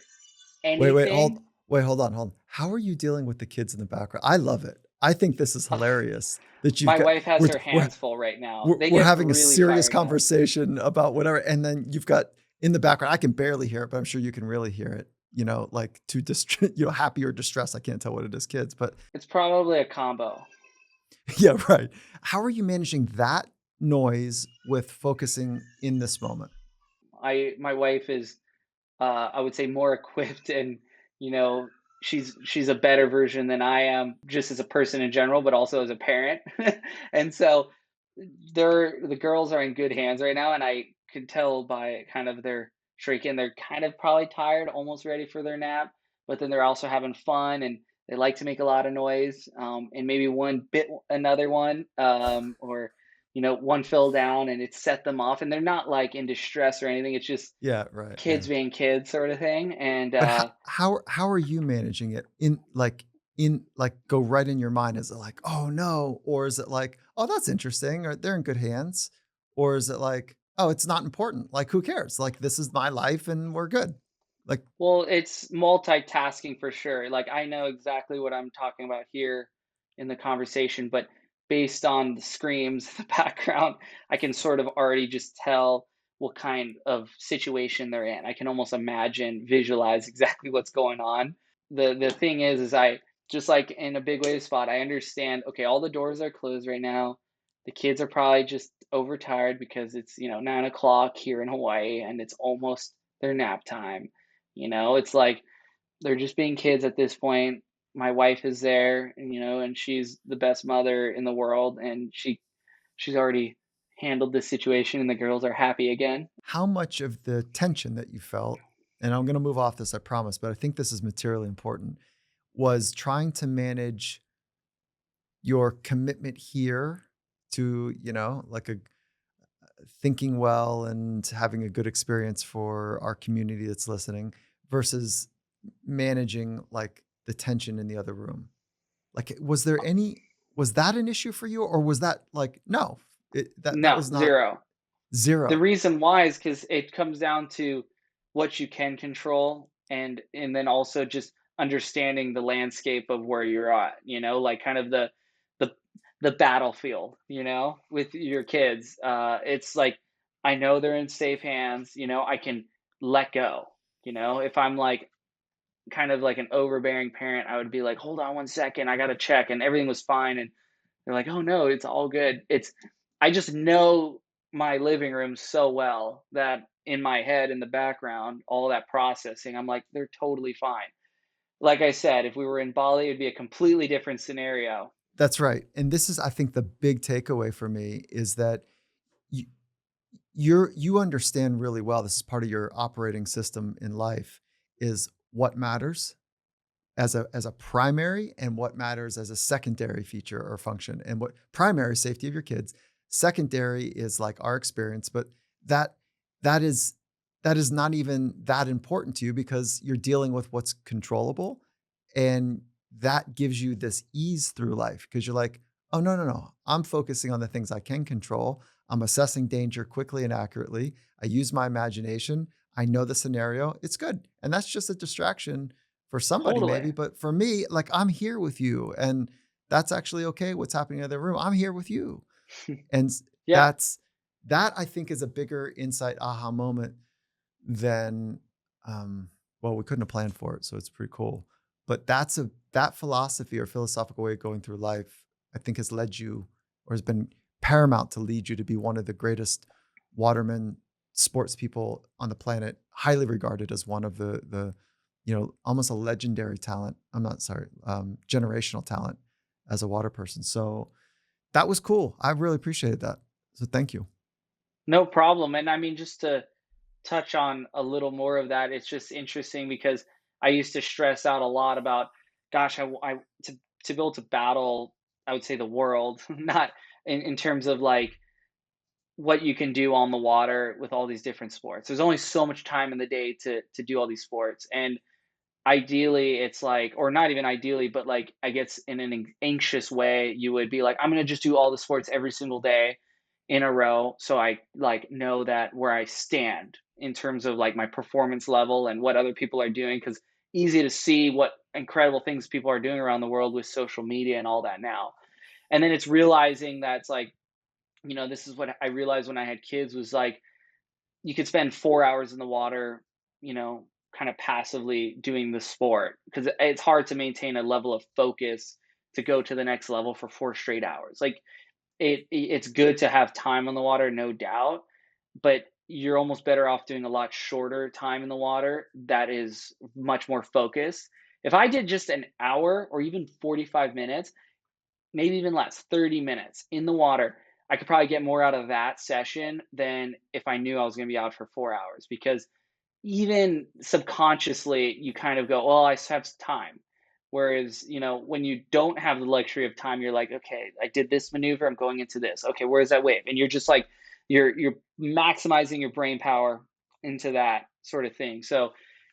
Wait, anything, hold on, hold on. How are you dealing with the kids in the background? I love it. I think this is hilarious that you've my got wife has we're her we're hands full right now. we're, They we're get having a really serious fired up. conversation about whatever, and then you've got in the background. I can barely hear it, but I'm sure you can really hear it. Like happy or distressed. I can't tell what it is, kids, but It's probably a combo. yeah, right. How are you managing that noise with focusing in this moment? My wife is I would say more equipped, and you know she's a better version than I am, just as a person in general, but also as a parent. And so the girls are in good hands right now, and I can tell by kind of their shrieking, they're kind of probably tired, almost ready for their nap, but then they're also having fun, and they like to make a lot of noise, and maybe one bit another one, or one fell down and it set them off, and they're not like in distress or anything. It's just Yeah, right. kids Yeah. being kids sort of thing. And But how are you managing it in go right in your mind? Is it like, "Oh, no," or is it like, "Oh, that's interesting," or "They're in good hands," or is it like, "Oh, it's not important, like, who cares? Like, this is my life and we're good." Like, well, it's multitasking for sure. Like I know exactly what I'm talking about here in the conversation, but based on the screams in the background, I can sort of already just tell what kind of situation they're in. I can almost imagine, visualize exactly what's going on. The thing is I, just like in a big wave spot, I understand, okay, all the doors are closed right now. The kids are probably just overtired because it's, 9 o'clock here in Hawaii, and it's almost their nap time. It's like they're just being kids at this point. My wife is there, and and she's the best mother in the world, and she's already handled this situation, and the girls are happy again. how much of the tension that you felt, and I'm gonna move off this, I promise, but I think this is materially important, was trying to manage your commitment here to, like thinking well and having a good experience for our community that's listening versus managing like the tension in the other room? Like, was that an issue for you or was that like, no, that No, was not 0. The 0? reason why is because it comes down to what you can control, and then also just understanding the landscape of where you're at, like, kind of the the battlefield, with your kids. It's like, I know they're in safe hands, I can let go, if I'm, like, kind of like an overbearing parent, I would be like, "Hold on one second, I gotta check," and everything was fine, and they're like, "Oh, no, it's all good." I just know my living room so well that in my head, in the background, all that processing, I'm like, "They're totally fine." Like I said, if we were in Bali, it'd be a completely different scenario. That's right. And this is, I think, the big takeaway for me is that you, you understand really well. This is part of your operating system in life is what matters as a primary and what matters as a secondary feature or function. And what primary safety of your kids, secondary is like our experience, but that that is that is not even that important to you because you're dealing with what's controllable and that gives you this ease through life because you're like, "Oh no, no, no. I'm focusing on the things I can control. I'm assessing danger quickly and accurately. I use my imagination. I know the scenario. It's good." And that's just a distraction for somebody Totally. maybe, but for me, like, I'm here with you, and that's actually okay what's happening in the other room. I'm here with you. And Yeah, that's that I think is a bigger insight aha moment than, well, we couldn't have planned for it, so it's pretty cool. But that philosophy or philosophical way of going through life, I think has led you or has been paramount to lead you to be one of the greatest watermen, sports people on the planet, highly regarded as one of the almost a legendary talent. I'm not sorry, generational talent as a water person. So that was cool. I really appreciated that. So thank you. no problem, and I mean, just to touch on a little more of that, it's just interesting because I used to stress out a lot about, gosh, to be able to battle, I would say, the world, not in terms of like what you can do on the water with all these different sports. There's only so much time in the day to do all these sports, and ideally, it's like, or not even ideally, but like, I guess in an anxious way, you would be like, I'm gonna just do all the sports every single day in a row, so I like know that where I stand in terms of like my performance level and what other people are doing, because easy to see what incredible things people are doing around the world with social media and all that now. And then it's realizing that it's like, this is what I realized when I had kids was like, you could spend 4 hours in the water, kind of passively doing the sport because it's hard to maintain a level of focus to go to the next level for 4 straight hours. Like, it's good to have time on the water, no doubt, but you're almost better off doing a lot shorter time in the water that is much more focused. If I did just an hour or even 45 minutes, maybe even less, 30 minutes in the water, I could probably get more out of that session than if I knew I was going to be out for 4 hours, because even subconsciously you kind of go, well, I have time. Whereas, when you don't have the luxury of time, you're like, okay, I did this maneuver, I'm going into this. Okay, where's that wave? And you're just like, you're maximizing your brain power into that sort of thing. So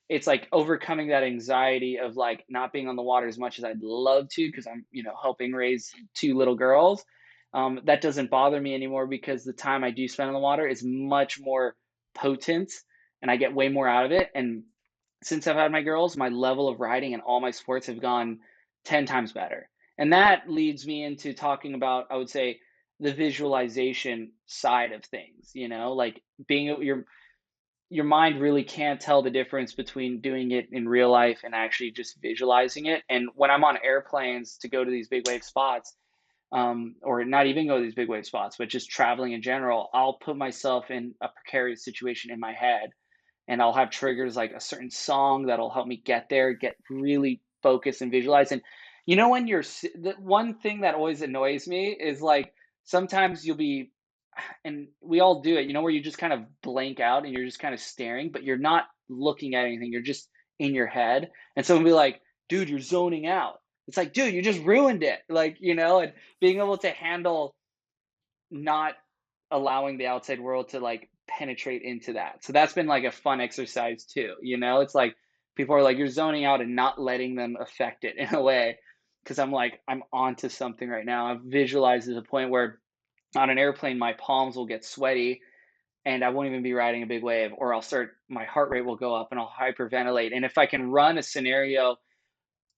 it's like overcoming that anxiety of like not being on the water as much as I'd love to, because I'm, helping raise two little girls. That doesn't bother me anymore because the time I do spend on the water is much more potent and I get way more out of it. And since I've had my girls, my level of riding and all my sports have gone 10 times better. And that leads me into talking about, I would say, the visualization side of things, like being your mind really can't tell the difference between doing it in real life and actually just visualizing it. And when I'm on airplanes to go to these big wave spots, or not even go to these big wave spots, but just traveling in general, I'll put myself in a precarious situation in my head, and I'll have triggers like a certain song that'll help me get there, get really focused and visualize. And when the one thing that always annoys me is like sometimes you'll be, and we all do it, where you just kind of blank out and you're just kind of staring, but you're not looking at anything. You're just in your head. And someone will be like, dude, you're zoning out. It's like, dude, you just ruined it. Like, and being able to handle not allowing the outside world to like penetrate into that. So that's been like a fun exercise too. It's like people are like, you're zoning out and not letting them affect it in a way. Cause I'm like, I'm onto something right now. I've visualized to the point where on an airplane, my palms will get sweaty and I won't even be riding a big wave, or my heart rate will go up and I'll hyperventilate. And if I can run a scenario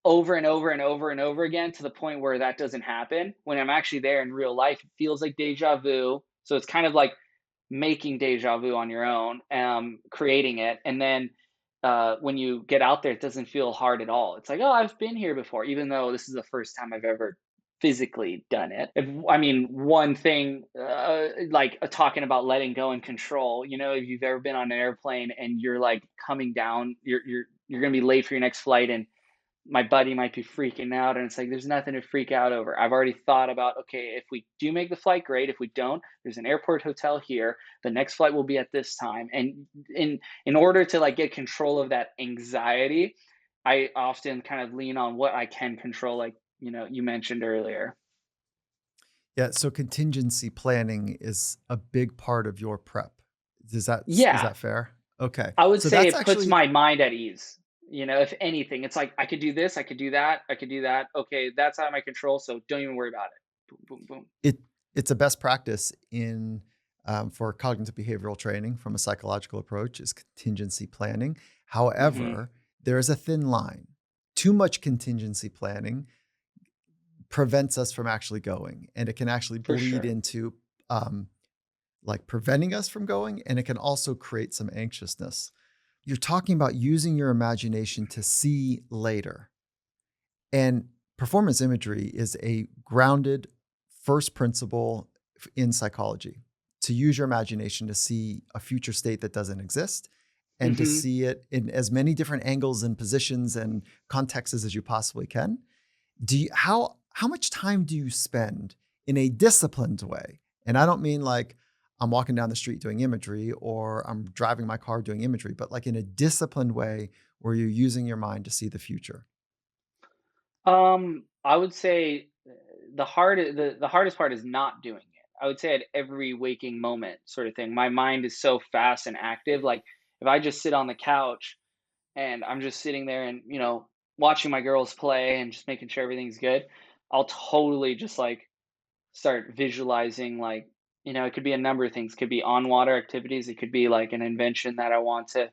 over and over and over and over again to the point where that doesn't happen, when I'm actually there in real life, it feels like deja vu. So it's kind of like making deja vu on your own, creating it. And then when you get out there, it doesn't feel hard at all. It's like, oh, I've been here before, even though this is the first time I've ever physically done it. I mean, one thing, like talking about letting go and control, if you've ever been on an airplane and you're like coming down, you're going to be late for your next flight, and my buddy might be freaking out, and it's like there's nothing to freak out over. I've already thought about, okay, if we do make the flight, great. If we don't, there's an airport hotel here. The next flight will be at this time. And in order to like get control of that anxiety, I often kind of lean on what I can control, like you mentioned earlier. Yeah, so contingency planning is a big part of your prep. Is Yeah, that fair? Okay. I would So say that's it puts actually my mind at ease. If anything, it's like I could do this, I could do that, I could do that. Okay, that's out of my control, so don't even worry about it. Boom, boom, boom. it it's a best practice in for cognitive behavioral training from a psychological approach is contingency planning. Hmm. However, there is a thin line. Too much contingency planning prevents us from actually going, and it can actually For bleed sure. into um, like preventing us from going, and it can also create some anxiousness. You're talking about using your imagination to see later. And performance imagery is a grounded first principle in psychology to use your imagination to see a future state that doesn't exist and to Mhm. see it in as many different angles and positions and contexts as you possibly can. How much time do you spend in a disciplined way? And I don't mean like I'm walking down the street doing imagery or I'm driving my car doing imagery, but like in a disciplined way where you're using your mind to see the future. I would say the hardest part is not doing it. I would say at every waking moment sort of thing. My mind is so fast and active. Like if I just sit on the couch and I'm just sitting there and, watching my girls play and just making sure everything's good, I'll totally just like start visualizing like, it could be a number of things. It could be on water activities. It could be like an invention that I want to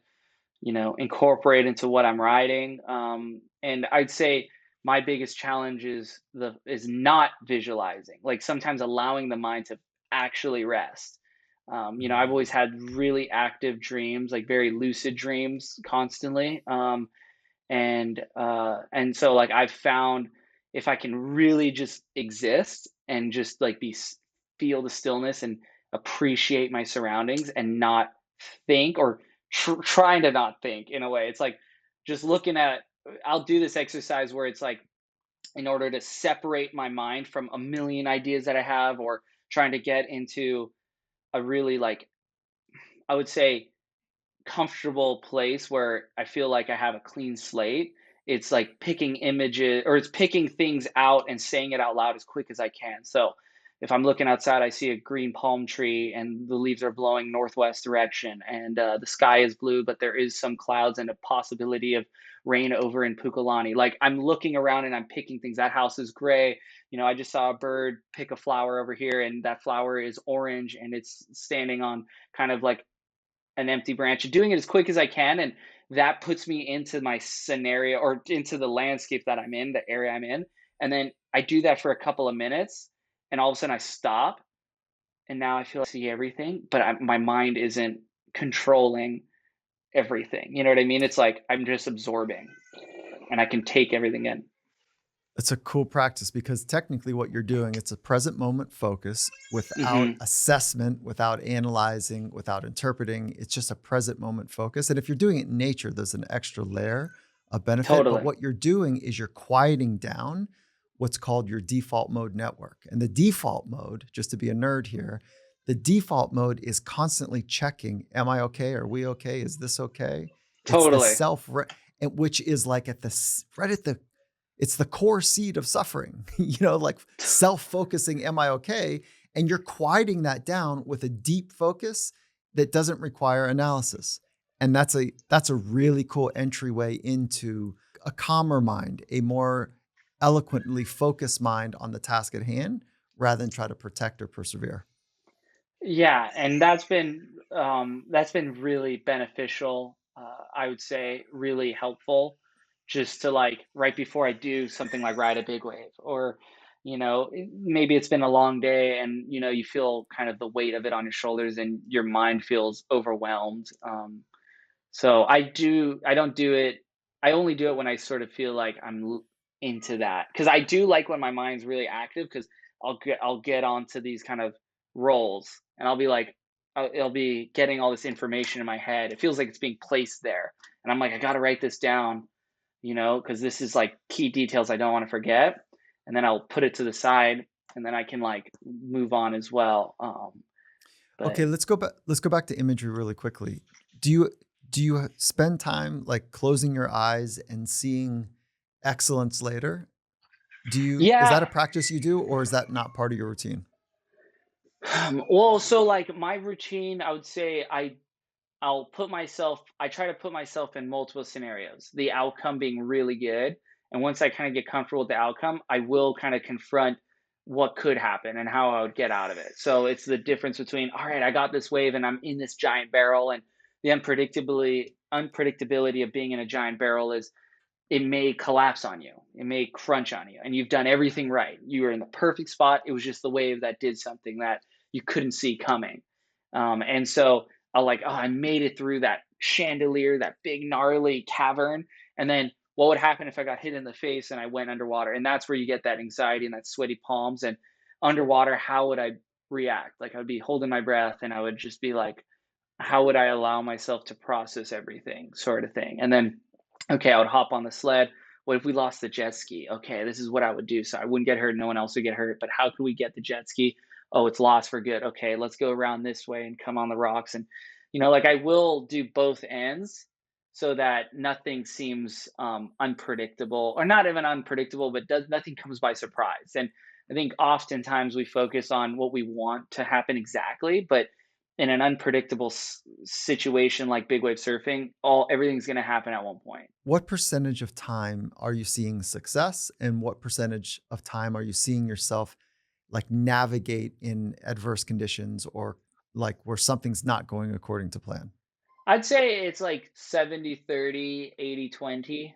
incorporate into what I'm writing. And I'd say my biggest challenge is not visualizing. Like sometimes allowing the mind to actually rest. I've always Mm. had really active dreams, like very lucid dreams, constantly. And so like I've found if I can really just exist and just like feel the stillness and appreciate my surroundings and not think, or trying to not think in a way. It's like just looking at I'll do this exercise where it's like in order to separate my mind from a million ideas that I have, or trying to get into a really like, I would say, comfortable place where I feel like I have a clean slate. It's like picking images, or it's picking things out and saying it out loud as quick as I can. So if I'm looking outside, I see a green palm tree and the leaves are blowing northwest direction, and the sky is blue, but there is some clouds and a possibility of rain over in Pukalani. Like I'm looking around and I'm picking things. That house is gray. I just saw a bird pick a flower over here, and that flower is orange and it's standing on kind of like an empty branch, and doing it as quick as I can. And that puts me into my scenario or into the landscape that I'm in, the area I'm in. And then I do that for a couple of minutes, and all of a sudden I stop. And now I feel like I see everything, but my mind isn't controlling everything. You know what I mean? It's like I'm just absorbing and I can take everything in. It's a cool practice because technically what you're doing, it's a present moment focus without Hmm. assessment, without analyzing, without interpreting. It's just a present moment focus. And if you're doing it in nature, there's an extra layer of benefit. But Totally. what you're doing is you're quieting down what's called your default mode network. And the default mode, just to be a nerd here, the default mode is constantly checking, am I okay? Are we okay? Is this okay? It's the Totally. self, which is like right at the it's the core seed of suffering, like self-focusing, am I okay? and you're quieting that down with a deep focus that doesn't require analysis. And that's a really cool entryway into a calmer mind, a more eloquently focused mind on the task at hand rather than try to protect or persevere. Yeah, and that's been really beneficial. I would say really helpful, just to like right before I do something like ride a big wave, or maybe it's been a long day, and you feel kind of the weight of it on your shoulders, and your mind feels overwhelmed. So I don't do it. I only do it when I sort of feel like into that, because I do like when my mind's really active, because I'll get onto these kind of roles, and I'll be like, I'll be getting all this information in my head. It feels like it's being placed there, and I'm like, I got to write this down, because this is like key details I don't want to forget, and then I'll put it to the side, and then I can like move on as well. But Okay, let's go back to imagery really quickly. Do you do you spend time like closing your eyes and seeing excellence later? Is that a yeah. practice you do or is that not part of your routine? Well, so like my routine, I would say I try to put myself in multiple scenarios, the outcome being really good. And once I kind of get comfortable with the outcome, I will kind of confront what could happen and how I would get out of it. So it's the difference between, all right, I got this wave and I'm in this giant barrel, and the unpredictability of being in a giant barrel is it may collapse on you. It may crunch on you, and you've done everything right. You were in the perfect spot. It was just the wave that did something that you couldn't see coming. And so I'll like, oh, I made it through that chandelier, that big gnarly cavern. And then what would happen if I got hit in the face and I went underwater? And that's where you get that anxiety and that sweaty palms. And underwater, how would I react? Like I would be holding my breath, and I would just be like, how would I allow myself to process everything, sort of thing. And then, okay, I would hop on the sled. What if we lost the jet ski? Okay, this is what I would do. So I wouldn't get hurt. No one else would get hurt. But how could we get the jet ski? Oh, it's lost for good. Okay, let's go around this way and come on the rocks. And, like I will do both ends so that nothing seems unpredictable, or not even unpredictable, but nothing comes by surprise. And I think oftentimes we focus on what we want to happen exactly, but in an unpredictable situation like big wave surfing, all everything's going to happen at one point. What percentage of time are you seeing success and what percentage of time are you seeing yourself like navigate in adverse conditions or like where something's not going according to plan? I'd say it's like 70-30, 80-20.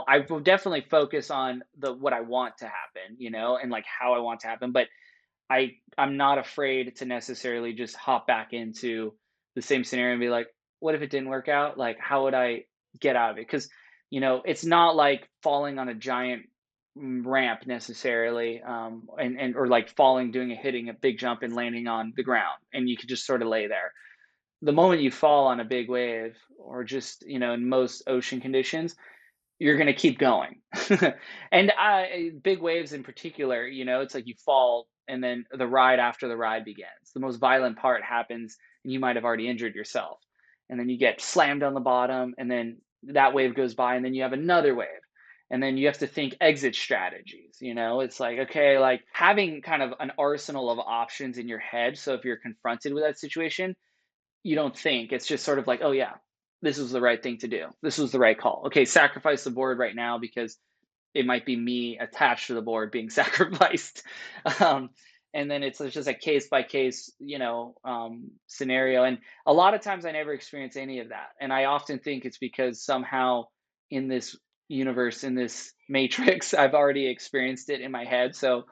I will definitely focus on the what I want to happen, and like how I want to happen, but I'm not afraid to necessarily just hop back into the same scenario and be like, what if it didn't work out? Like, how would I get out of it? Because it's not like falling on a giant ramp necessarily, and or like hitting a big jump and landing on the ground, and you could just sort of lay there. The moment you fall on a big wave, or just in most ocean conditions, you're gonna keep going. And big waves in particular, it's like you fall, and then the ride after the ride begins. The most violent part happens, and you might have already injured yourself. And then you get slammed on the bottom, and then that wave goes by, and then you have another wave. And then you have to think exit strategies. It's like, okay, like having kind of an arsenal of options in your head. So if you're confronted with that situation, you don't think. It's just sort of like, oh yeah, this was the right thing to do. This was the right call. Okay, sacrifice the board right now because it might be me attached to the board being sacrificed. um, and then it's just a case by case, scenario. And a lot of times I never experience any of that. And I often think it's because somehow in this universe, in this matrix, I've already experienced it in my head. So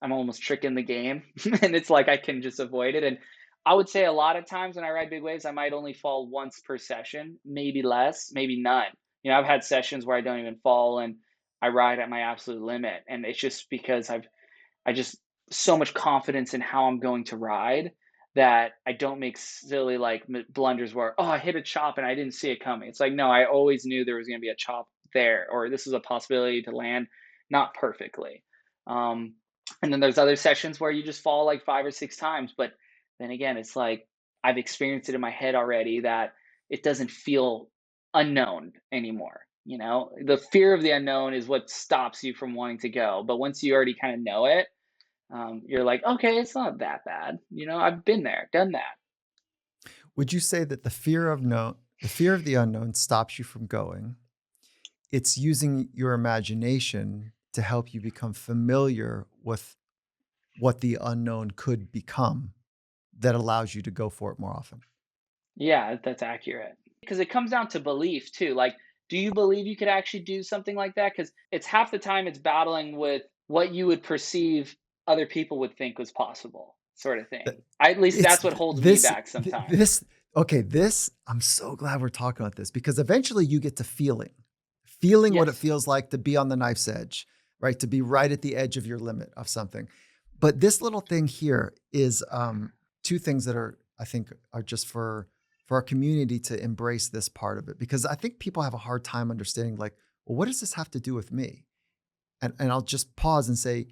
I'm almost tricking the game. And it's like I can just avoid it. And I would say a lot of times when I ride big waves, I might only fall once per session, maybe less, maybe none. I've had sessions where I don't even fall, and I ride at my absolute limit. And it's just because I just so much confidence in how I'm going to ride that I don't make silly like blunders where, oh, I hit a chop and I didn't see it coming. It's like, no, I always knew there was going to be a chop there, or this is a possibility to land, not perfectly. Um, and then there's other sessions where you just fall like 5 or 6 times. But then again, it's like I've experienced it in my head already, that it doesn't feel unknown anymore. The fear of the unknown is what stops you from wanting to go. But once you already kind of know it, you're like, okay, it's not that bad. I've been there, done that. Would you say that the fear of the unknown stops you from going? It's using your imagination to help you become familiar with what the unknown could become that allows you to go for it more often. Yeah, that's accurate. Because it comes down to belief too. Like, do you believe you could actually do something like that? Because it's half the time it's battling with what you would perceive other people would think was possible, sort of That thing. At least it's that's what th holds me this back th sometimes. this okay, this I'm so glad we're talking about this because eventually you get to feeling what it Yes. feels like to be on the knife's edge, right? To be right at the edge of your limit of something. But this little thing here is, 2 things that I think are just for our community to embrace this part of it because I think people have a hard time understanding like, "Well, what does this have to do with me?" And I'll just pause and say,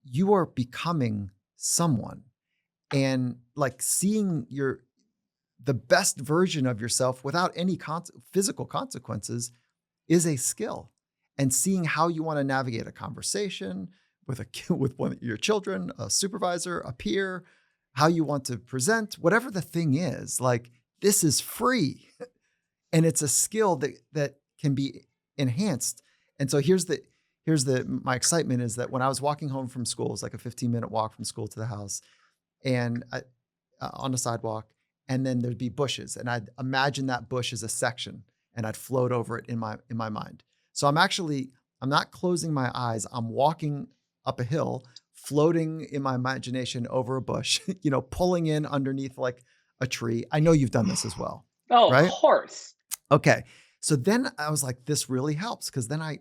"You are becoming someone." And like seeing the best version of yourself without any physical consequences is a skill. And seeing how you want to navigate a conversation with with one of your children, a supervisor, a peer, how you want to present, whatever the thing is, like this is free and it's a skill that can be enhanced. And so here's the my excitement is that when I was walking home from school, it's like a 15-minute walk from school to the house, and on the sidewalk, and then there'd be bushes, and I'd imagine that bush as a section, and I'd float over it in my mind. So I'm not closing my eyes. I'm walking up a hill, floating in my imagination over a bush, pulling in underneath like a tree. I know you've done this as well, Oh, of right? course. Okay. So then I was like, this really helps because then I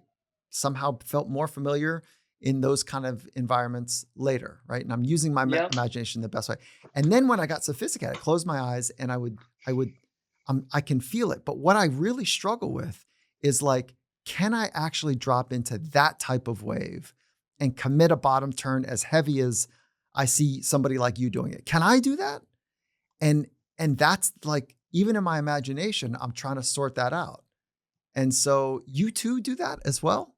somehow felt more familiar in those kind of environments later, right? And I'm using my Yep. imagination the best way. And then when I got sophisticated, I closed my eyes and I can feel it. But what I really struggle with is like, can I actually drop into that type of wave and commit a bottom turn as heavy as I see somebody like you doing it? Can I do that? And and that's like even in my imagination, I'm trying to sort that out. And so you too do that as well?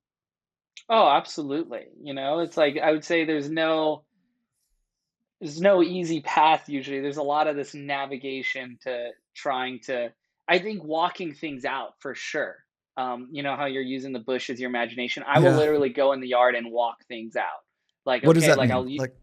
Oh, absolutely. It's like I would say there's no easy path usually. There's a lot of this navigation to trying to I think walking things out for sure. You know how you're using the bush as your imagination? I will Yeah. literally go in the yard and walk things out. Like, What does okay, that like mean? Like,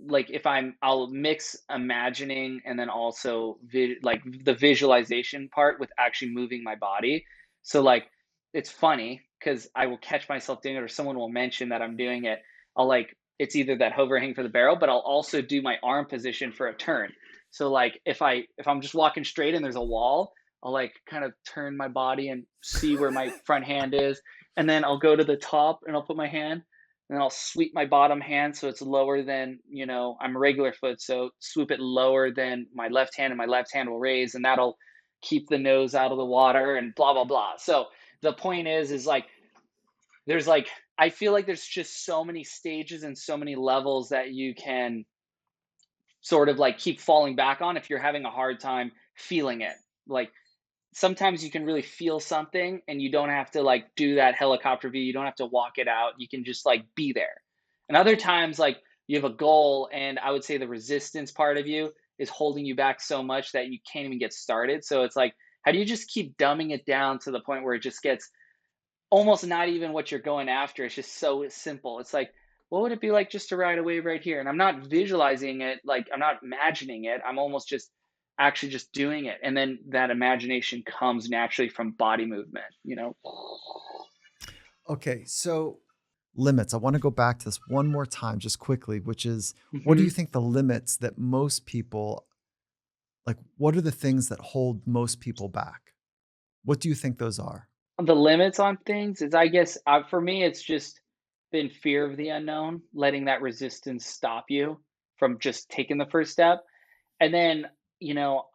like if I'll mix imagining and then also like the visualization part with actually moving my body. So like it's funny because I will catch myself doing it or someone will mention that I'm doing it. I'll like it's either that hover hang for the barrel, but I'll also do my arm position for a turn. So like if I'm just walking straight and there's a wall, I'll like kind of turn my body and see where my front hand is, and then I'll go to the top and I'll put my hand, and I'll sweep my bottom hand so it's lower than, I'm a regular foot, so swoop it lower than my left hand, and my left hand will raise, and that'll keep the nose out of the water, and blah blah blah. So the point is like there's like I feel like there's just so many stages and so many levels that you can sort of like keep falling back on if you're having a hard time feeling it. Like sometimes you can really feel something and you don't have to like do that helicopter view. You don't have to walk it out. You can just like be there. And other times, like you have a goal, and I would say the resistance part of you is holding you back so much that you can't even get started. So it's like, how do you just keep dumbing it down to the point where it just gets almost not even what you're going after? It's just so simple. It's like, what would it be like just to ride a wave right here? And I'm not visualizing it, like I'm not imagining it. I'm almost just actually just doing it. And then that imagination comes naturally from body movement. okay, so limits. I want to go back to this one more time just quickly, which is what do you Hmm. think the limits that most people like what are the things that hold most people back? What do you think those are? The limits on things is, I guess, for me, it's just been fear of the unknown, letting that resistance stop you from just taking the first step. And then,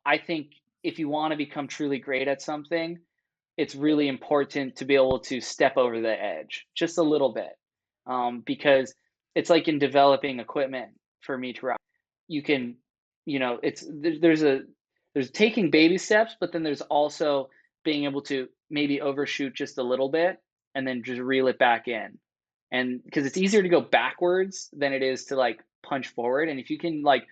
I think if you want to become truly great at something, it's really important to be able to step over the edge just a little bit, because it's like in developing equipment for me to ride. You can, there's taking baby steps, but then there's also being able to maybe overshoot just a little bit and then just reel it back in. And because it's easier to go backwards than it is to like punch forward. And if you can like,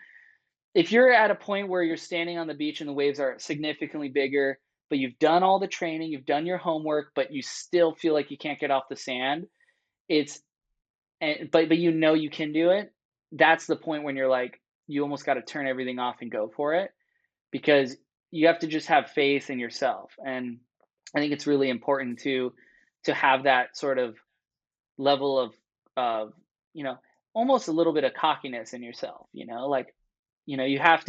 if you're at a point where you're standing on the beach and the waves are significantly bigger, but you've done all the training, you've done your homework, but you still feel like you can't get off the sand, it's but you know you can do it. That's the point when you're like, you almost got to turn everything off and go for it, because you have to just have faith in yourself. And I think it's really important to have that sort of level of you know, almost a little bit of cockiness in yourself, like, you have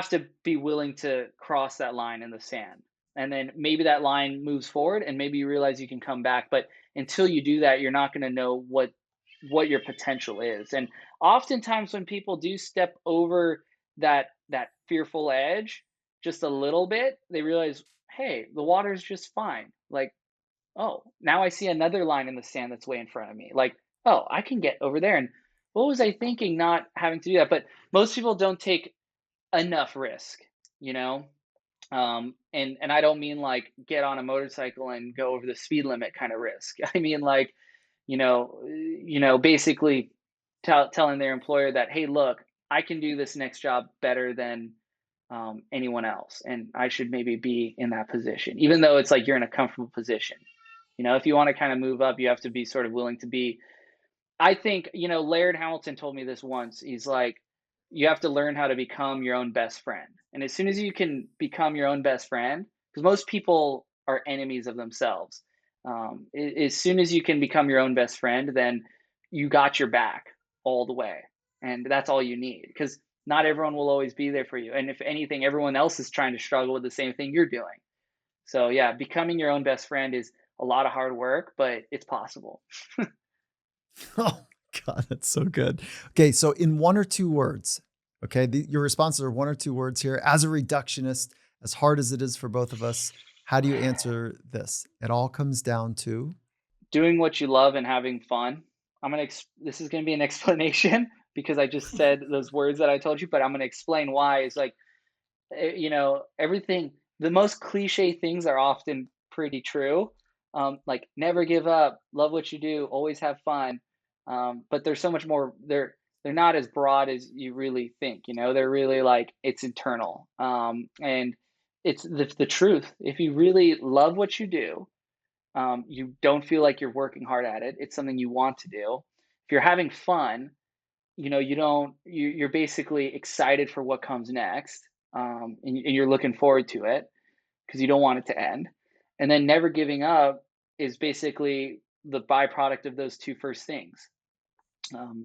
to be willing to cross that line in the sand. And then maybe that line moves forward and maybe you realize you can come back, but until you do that, you're not going to know what your potential is. And oftentimes when people do step over that fearful edge just a little bit, they realize, hey, the water's just fine. Like, oh, now I see another line in the sand that's way in front of me. Like, oh, I can get over there. And what was I thinking not having to do that? But most people don't take enough risk, you know? And I don't mean like get on a motorcycle and go over the speed limit kind of risk. I mean like, basically telling their employer that, hey, look, I can do this next job better than anyone else, and I should maybe be in that position, even though it's like you're in a comfortable position. If you want to kind of move up, you have to be sort of willing to be. I think, Laird Hamilton told me this once. He's like, you have to learn how to become your own best friend. And as soon as you can become your own best friend, because most people are enemies of themselves, as soon as you can become your own best friend, then you got your back all the way. And that's all you need, because not everyone will always be there for you. And if anything, everyone else is trying to struggle with the same thing you're doing. So, yeah, becoming your own best friend is a lot of hard work, but it's possible. Oh God, that's so good. Okay, so in one or two words, okay, your responses are one or two words here. As a reductionist, as hard as it is for both of us, how do you answer this? It all comes down to, Doing what you love and having fun. This is gonna be an explanation because I just said those words that I told you, but I'm gonna explain why. It's like, everything. The most cliche things are often pretty true. Like never give up, love what you do, always have fun. But there's so much more. They're not as broad as you really think. They're really like it's internal. And it's the truth. If you really love what you do, you don't feel like you're working hard at it. It's something you want to do. If you're having fun, you don't, you're basically excited for what comes next. And you're looking forward to it because you don't want it to end. And then never giving up is basically the byproduct of those two first things.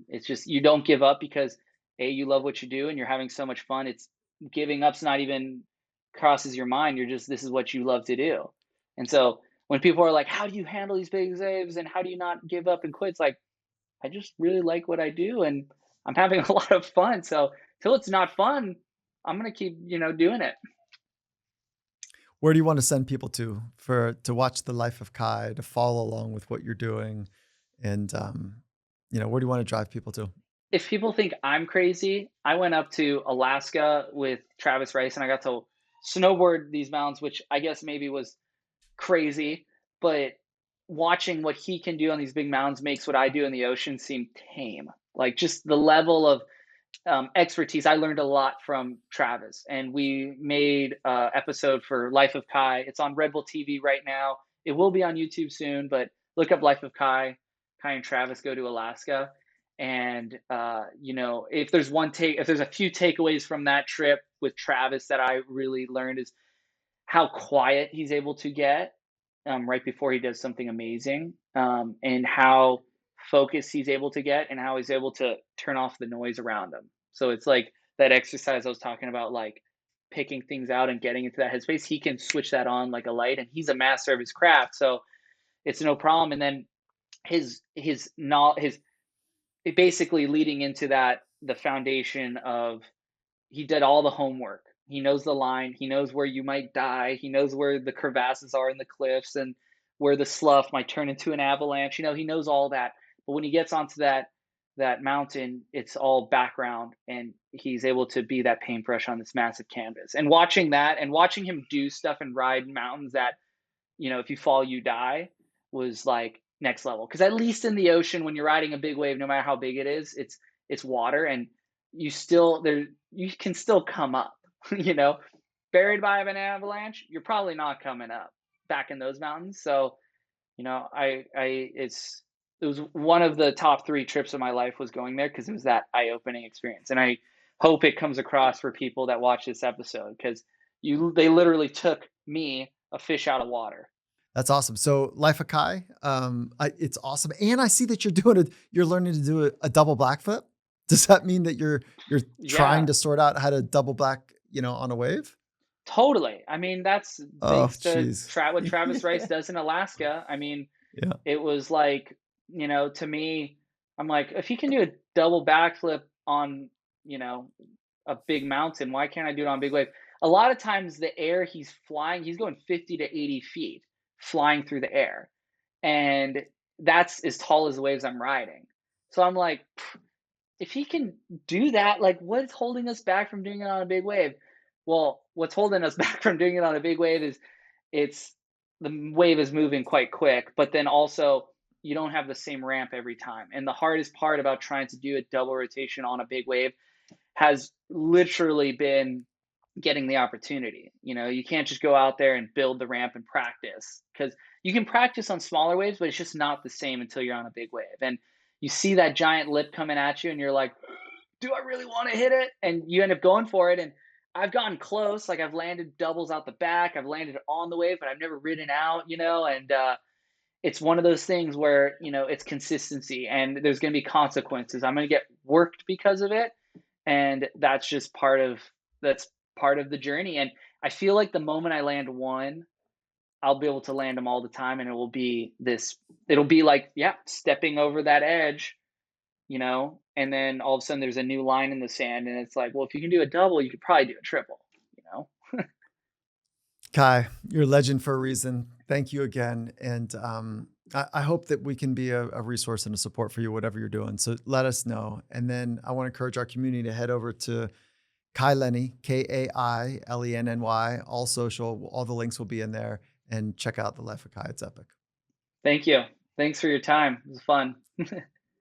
It's just you don't give up because you love what you do and you're having so much fun. It's giving up's not even crosses your mind. You're just, this is what you love to do. And so when people are like, how do you handle these big waves and how do you not give up and quit? It's like, I just really like what I do and I'm having a lot of fun. So till it's not fun, I'm gonna keep, doing it. where do you want to send people to watch the life of Kai, to follow along with what you're doing, and where do you want to drive people to? If people think I'm crazy, I went up to Alaska with Travis Rice and I got to snowboard these mountains, which I guess maybe was crazy, but watching what he can do on these big mountains makes what I do in the ocean seem tame. Like just the level of expertise. I learned a lot from Travis, and we made an episode for Life of Kai. It's on Red Bull TV right now. It will be on YouTube soon, but look up Life of Kai. Kai and Travis go to Alaska, and if there's a few takeaways from that trip with Travis that I really learned is how quiet he's able to get right before he does something amazing, and how focused he's able to get, and how he's able to turn off the noise around him. So it's like that exercise I was talking about, like picking things out and getting into that headspace. He can switch that on like a light, and he's a master of his craft, so it's no problem. And then his not his basically leading into that, the foundation of, he did all the homework. He knows the line. He knows where you might die. He knows where the crevasses are in the cliffs and where the slough might turn into an avalanche. He knows all that. But when he gets onto that mountain, it's all background, and he's able to be that paintbrush on this massive canvas. And watching that, and watching him do stuff and ride mountains that, if you fall, you die, was like next level. Because at least in the ocean, when you're riding a big wave, no matter how big it is, it's water, and you can still come up. you know, buried by an avalanche, you're probably not coming up back in those mountains. So it was one of the top 3 trips of my life was going there because it was that eye-opening experience, and I hope it comes across for people that watch this episode because they literally took me, a fish out of water. That's awesome. So Life of Kai, it's awesome. And I see that you're learning to do a double black flip. Does that mean that you're trying Yeah, to sort out how to double black, on a wave? totally. I mean, that's Oh, thanks to jeez. what Travis Rice Yeah. does in Alaska. I mean, Yeah. it was like, to me, I'm like, if he can do a double backflip on, you know, a big mountain, why can't I do it on a big wave? A lot of times the air he's flying, he's going 50 to 80 feet flying through the air. And that's as tall as the waves I'm riding. So I'm like, if he can do that, like what's holding us back from doing it on a big wave? Well, what's holding us back from doing it on a big wave is it's the wave is moving quite quick, but then also you don't have the same ramp every time. And the hardest part about trying to do a double rotation on a big wave has literally been getting the opportunity. You can't just go out there and build the ramp and practice because you can practice on smaller waves, but it's just not the same until you're on a big wave. And you see that giant lip coming at you, and you're like, do I really want to hit it? And you end up going for it. And I've gotten close. Like I've landed doubles out the back, I've landed on the wave, but I've never ridden out, and it's one of those things where, it's consistency and there's going to be consequences. I'm going to get worked because of it, and that's part of the journey. And I feel like the moment I land one, I'll be able to land them all the time, and it'll be like, yeah, stepping over that edge, and then all of a sudden there's a new line in the sand, and it's like, well, if you can do a double, you could probably do a triple, you know. Kai, you're a legend for a reason. Thank you again. And I hope that we can be a resource and a support for you, whatever you're doing. So let us know. And then I want to encourage our community to head over to Kai Lenny, KAILENNY, all social. All the links will be in there, and check out the Life of Kai. It's epic. Thank you. Thanks for your time. It was fun.